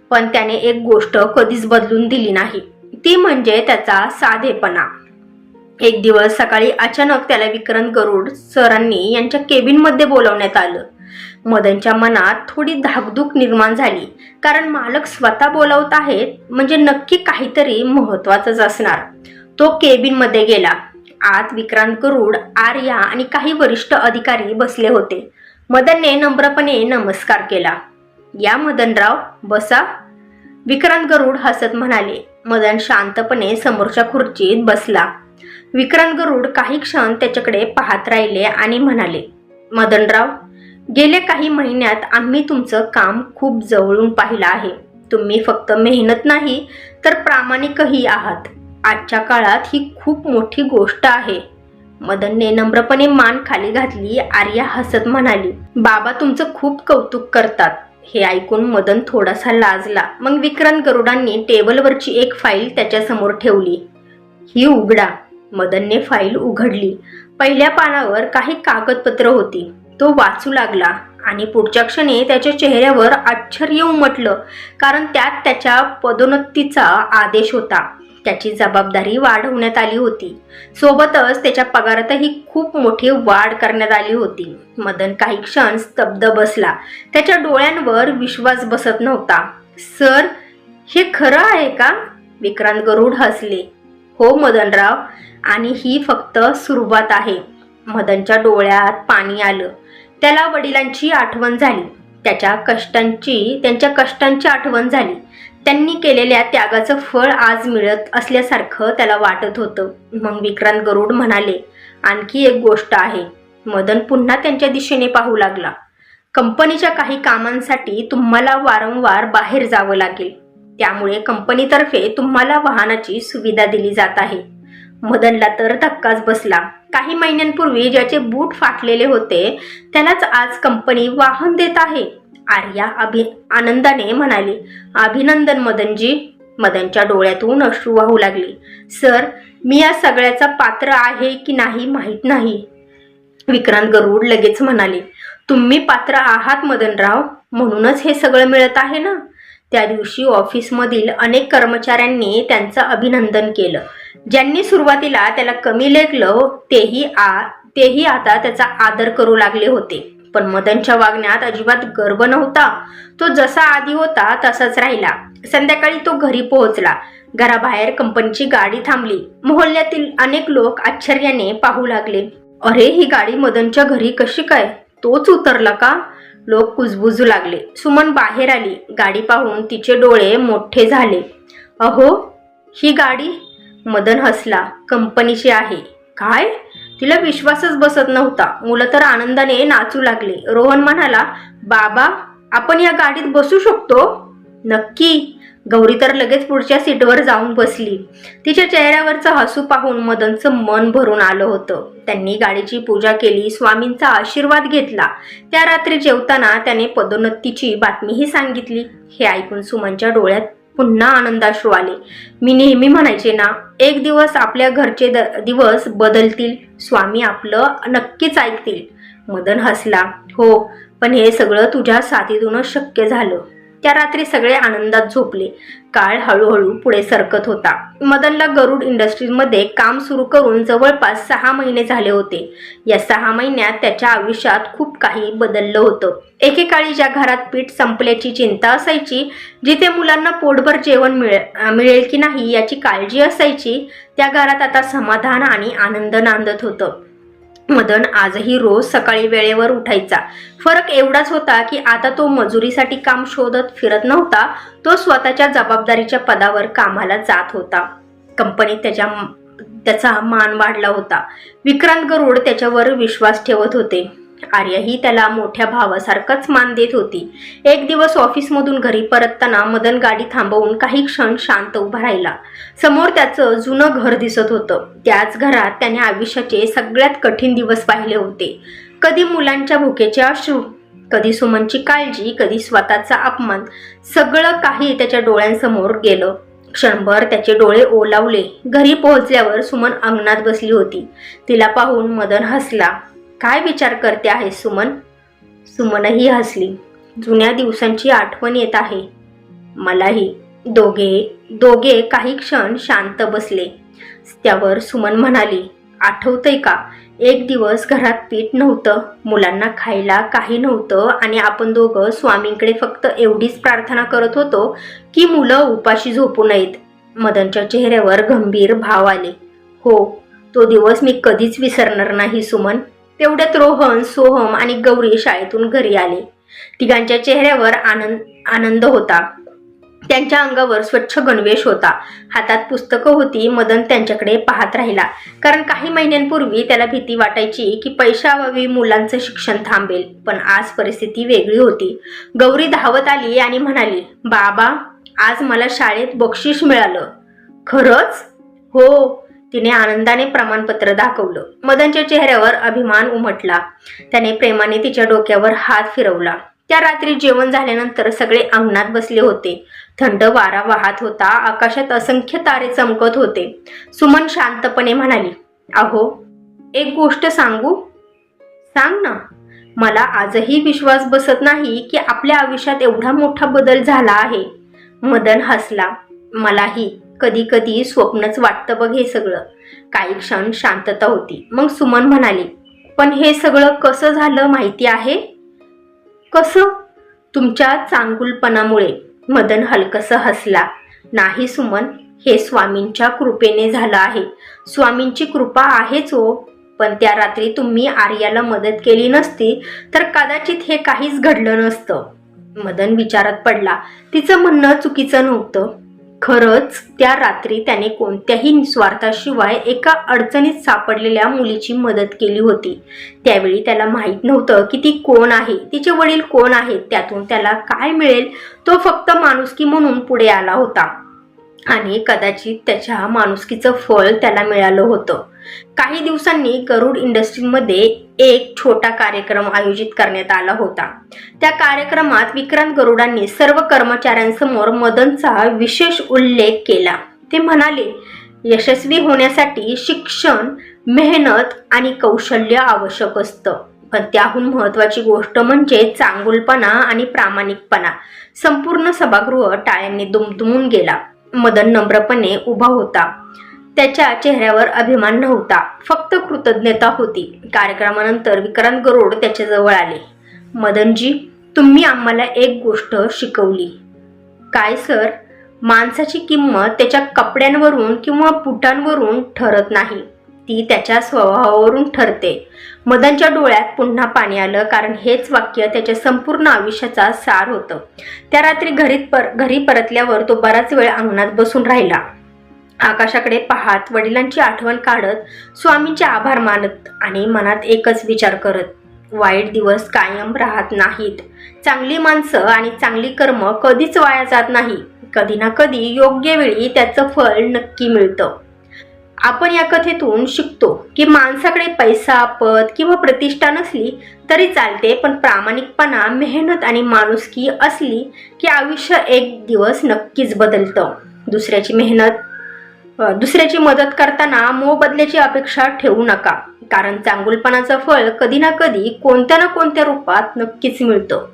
पण त्याने एक गोष्ट कधीच बदलून दिली नाही, ती म्हणजे त्याचा साधेपणा. एक दिवस सकाळी अचानक त्याला विक्रांत गरुड सरांनी यांच्या केबिनमध्ये बोलावण्यात आलं. मदनच्या मनात थोडी धाकधूक निर्माण झाली, कारण मालक स्वतः बोलावत आहेत म्हणजे नक्की काहीतरी महत्वाचंच असणार. तो केबिनमध्ये गेला. आत विक्रांत गरुड, आर्या आणि काही वरिष्ठ अधिकारी बसले होते. मदनने नम्रपणे नमस्कार केला. या मदनराव, बसा, विक्रांत गरुड हसत म्हणाले. मदन शांतपणे समोरच्या खुर्चीत बसला. विक्रांत गरुड काही क्षण त्याच्याकडे पाहत राहिले आणि म्हणाले, मदनराव, गेल्या काही महिन्यात आम्ही तुमचं काम खूप जवळून पाहिलं आहे. तुम्ही फक्त मेहनत नाही तर प्रामाणिकही आहात. आजच्या काळात ही खूप मोठी गोष्ट आहे. मदनने नम्रपणे मान खाली घातली. आर्या हसत म्हणाली, बाबा तुमचं खूप कौतुक करतात. हे ऐकून मदन थोडासा लाजला. मग विक्रांत गरुडांनी टेबलवरची एक फाईल त्याच्यासमोर ठेवली. ही उघडा. मदनने फाईल उघडली. पहिल्या पानावर काही कागदपत्र होती. तो वाचू लागला आणि पुढच्या क्षणी त्याच्या चेहऱ्यावर आश्चर्य उमटलं, कारण त्यात त्याच्या पदोन्नतीचा आदेश होता. त्याची जबाबदारी वाढवण्यात आली होती. सोबतच त्याच्या पगारातही खूप मोठी वाढ करण्यात आली होती. मदन काही क्षण स्तब्ध बसला. त्याच्या डोळ्यांवर विश्वास बसत नव्हता. सर, हे खरं आहे का? विक्रांत गरुड हसले. हो मदनराव, आणि ही फक्त सुरुवात आहे. मदनच्या डोळ्यात पाणी आलं. त्याला वडिलांची आठवण झाली. त्यांच्या कष्टांची आठवण झाली. त्यांनी केलेल्या त्यागाचं फळ आज मिळत असल्यासारखं त्याला वाटत होतं. मग विक्रांत गरुड म्हणाले, आणखी एक गोष्ट आहे. मदन पुन्हा त्यांच्या दिशेने पाहू लागला. कंपनीच्या काही कामांसाठी तुम्हाला वारंवार बाहेर जावं लागेल. त्यामुळे कंपनीतर्फे तुम्हाला वाहनाची सुविधा दिली जात आहे. मदनला तर धक्काच बसला. काही महिन्यांपूर्वी ज्याचे बूट फाटलेले होते त्यालाच आज कंपनी वाहन देत आहे. आर्या आनंदाने म्हणाली, अभिनंदन मदनजी. मदनच्या डोळ्यातून अश्रू वाहू लागले. सर, मी या सगळ्याचा पात्र आहे की नाही माहीत नाही. विक्रांत गरुड लगेच म्हणाले, तुम्ही पात्र आहात मदनराव, म्हणूनच हे सगळं मिळत आहे ना. त्या दिवशी ऑफिसमधील अनेक कर्मचाऱ्यांनी त्यांचं अभिनंदन केलं. ज्यांनी सुरुवातीला त्याला कमी लेखलं तेही आता त्याचा आदर करू लागले होते. पण मदनच्या वागण्यात अजिबात गर्व नव्हता. तो जसा आधी होता तसाच राहिला. संध्याकाळी तो घरी पोहोचला. घराबाहेर कंपनीची गाडी थांबली. मोहल्ल्यातील अनेक लोक आश्चर्याने पाहू लागले. अरे, ही गाडी मदनच्या घरी कशी काय? तोच उतरला का? लोक कुजबुजू लागले. सुमन बाहेर आली. गाडी पाहून तिचे डोळे मोठे झाले. अहो, ही गाडी? मदन हसला. कंपनीची आहे. काय? तिला विश्वासच बसत नव्हता. मुलं तर आनंदाने नाचू लागले. रोहन म्हणाला, बाबा, आपण या गाडीत बसू शकतो? नक्की. गौरी तर लगेच पुढच्या सीटवर जाऊन बसली. तिच्या चेहऱ्यावरचं हसू पाहून मदनचं मन भरून आलं होतं. त्यांनी गाडीची पूजा केली. स्वामींचा आशीर्वाद घेतला. त्या रात्री जेवताना त्याने पदोन्नतीची बातमीही सांगितली. हे ऐकून सुमनच्या डोळ्यात पुन्हा आनंदाश्रू आले. मी नेहमी म्हणायचे ना, एक दिवस आपल्या घरचे दिवस बदलतील. स्वामी आपलं नक्कीच ऐकतील. मदन हसला. हो, पण हे सगळं तुझ्या साथीतूनच शक्य झालं. त्या रात्री सगळे आनंदात झोपले. काळ हळूहळू पुढे सरकत होता. मदनला गरुड इंडस्ट्रीजमध्ये काम सुरू करून जवळपास 6 महिने झाले होते. या 6 महिन्यात त्याच्या आयुष्यात खूप काही बदललं होतं. एकेकाळी ज्या घरात पीठ संपल्याची चिंता असायची, जिथे मुलांना पोटभर जेवण मिळेल की नाही याची काळजी असायची, त्या घरात आता समाधान आणि आनंद नांदत होतं. मदन आजही रोज सकाळी वेळेवर उठायचा. फरक एवढाच होता की आता तो मजुरीसाठी काम शोधत फिरत नव्हता. तो स्वतःच्या जबाबदारीच्या पदावर कामाला जात होता. कंपनीत त्याचा मान वाढला होता. विक्रांत गरुड त्याच्यावर विश्वास ठेवत होते. आर्याही त्याला मोठ्या भावासारखंच मान देत होती. एक दिवस ऑफिसमधून घरी परतताना मदन गाडी थांबवून काही क्षण शांत उभा राहिला. समोर त्याचं जुनं घर दिसत होतं. त्याच घरात त्याने आयुष्याचे सगळ्यात कठीण दिवस पाहिले होते. कधी मुलांच्या भुकेचे अश्रू, कधी सुमनची काळजी, कधी स्वतःचा अपमान. सगळं काही त्याच्या डोळ्यांसमोर गेलं. क्षणभर त्याचे डोळे ओलावले. घरी पोहोचल्यावर सुमन अंगणात बसली होती. तिला पाहून मदन हसला. काय विचार करते आहेस सुमन? सुमनही हसली. जुन्या दिवसांची आठवण येत आहे मलाही. दोघे काही क्षण शांत बसले. त्यावर सुमन म्हणाली, आठवतंय का, एक दिवस घरात पीठ नव्हतं, मुलांना खायला काही नव्हतं आणि आपण दोघं स्वामींकडे फक्त एवढीच प्रार्थना करत होतो की मुलं उपाशी झोपू नयेत. मदनच्या चेहऱ्यावर गंभीर भाव आले. हो, तो दिवस मी कधीच विसरणार नाही सुमन. तेवढ्यात रोहन, सोहम आणि गौरी शाळेतून घरी आले. तिघांच्या चेहऱ्यावर आनंद होता. त्यांच्या अंगावर स्वच्छ गणवेश होता. हातात पुस्तकं होती. मदन त्यांच्याकडे पाहत राहिला, कारण काही महिन्यांपूर्वी त्याला भीती वाटायची की पैशाअभावी मुलांचं शिक्षण थांबेल. पण आज परिस्थिती वेगळी होती. गौरी धावत आली आणि म्हणाली, बाबा, आज मला शाळेत बक्षीस मिळालं. खरंच? हो, तिने आनंदाने प्रमाणपत्र दाखवलं. मदनच्या चेहऱ्यावर अभिमान उमटला. त्याने प्रेमाने तिच्या डोक्यावर हात फिरवला. त्या रात्री जेवण झाल्यानंतर सगळे अंगणात बसले होते. थंड वारा वाहत होता. आकाशात असंख्य तारे चमकत होते. सुमन शांतपणे म्हणाली, अहो, एक गोष्ट सांगू? सांग ना. मला आजही विश्वास बसत नाही की आपल्या आयुष्यात एवढा मोठा बदल झाला आहे. मदन हसला. मलाही कधी कधी स्वप्नच वाटतं बघ हे सगळं. काही क्षण शांतता होती. मग सुमन म्हणाली, पण हे सगळं कसं झालं माहिती आहे? कसं? तुमच्या चांगुलपणामुळे. मदन हलकसं हसला. नाही सुमन, हे स्वामींच्या कृपेने झालं आहे. स्वामींची कृपा आहेच हो. पण त्या रात्री तुम्ही आर्याला मदत केली नसती तर कदाचित हे काहीच घडलं नसतं. मदन विचारात पडला. तिचं म्हणणं चुकीचं नव्हतं. खरंच त्या रात्री त्याने कोणत्याही निस्वार्थाशिवाय एका अडचणीत सापडलेल्या मुलीची मदत केली होती. त्यावेळी त्याला माहीत नव्हतं की ती कोण आहे, तिचे वडील कोण आहेत, त्यातून त्याला काय मिळेल. तो फक्त माणुसकी म्हणून पुढे आला होता आणि कदाचित त्याच्या माणुसकीचं फळ त्याला मिळालं होतं. काही दिवसांनी गरुड इंडस्ट्रीमध्ये एक छोटा कार्यक्रम आयोजित करण्यात आला होता. त्या कार्यक्रमात विक्रांत गरुडांनी सर्व कर्मचाऱ्यांसमोर मदनचा विशेष उल्लेख केला. ते म्हणाले, यशस्वी होण्यासाठी शिक्षण, मेहनत आणि कौशल्य आवश्यक असतं, पण त्याहून महत्त्वाची गोष्ट म्हणजे चांगुलपणा आणि प्रामाणिकपणा. संपूर्ण सभागृह टाळ्यांनी दुमदुमून गेला. मदन नम्रपणे उभा होता. त्याच्या चेहऱ्यावर अभिमान नव्हता, फक्त कृतज्ञता होती. कार्यक्रमानंतर विक्रांत गरुड त्याच्या जवळ आले. मदनजी, तुम्ही आम्हाला एक गोष्ट शिकवली. काय सर? माणसाची किंमत त्याच्या कपड्यांवरून किंवा बुटांवरून ठरत नाही, ती त्याच्या स्वभावावरून ठरते. मदनच्या डोळ्यात पुन्हा पाणी आलं, कारण हेच वाक्य त्याच्या संपूर्ण आयुष्याचा सार होतं. त्या रात्री घरी परतल्यावर तो बराच वेळ अंगणात बसून राहिला. आकाशाकडे पाहत, वडिलांची आठवण काढत, स्वामींचे आभार मानत आणि मनात एकच विचार करत, वाईट दिवस कायम राहत नाहीत. चांगली माणसं आणि चांगली कर्म कधीच वाया जात नाही. कधी ना कधी योग्य वेळी त्याचं फळ नक्की मिळतं. आपण या कथेतून शिकतो की माणसाकडे पैसा, पद किंवा प्रतिष्ठा नसली तरी चालते, पण प्रामाणिकपणा, मेहनत आणि माणुसकी असली की आयुष्य एक दिवस नक्कीच बदलतं. दुसऱ्याची मदत करताना मोबदल्याची अपेक्षा ठेवू नका, कारण चांगुलपणाचं फळ कधी ना कधी कोणत्या ना कोणत्या रूपात नक्कीच मिळतं.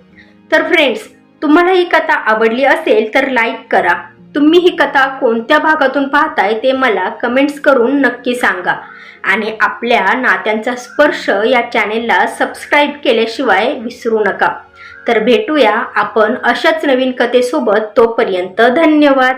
तर फ्रेंड्स, तुम्हाला ही कथा आवडली असेल तर लाईक करा. तुम्ही ही कथा कोणत्या भागातून पाहताय ते मला कमेंट्स करून नक्की सांगा. आणि आपल्या नात्यांचा स्पर्श या चॅनेलला सबस्क्राईब केल्याशिवाय विसरू नका. तर भेटूया आपण अशाच नवीन कथेसोबत. तोपर्यंत धन्यवाद.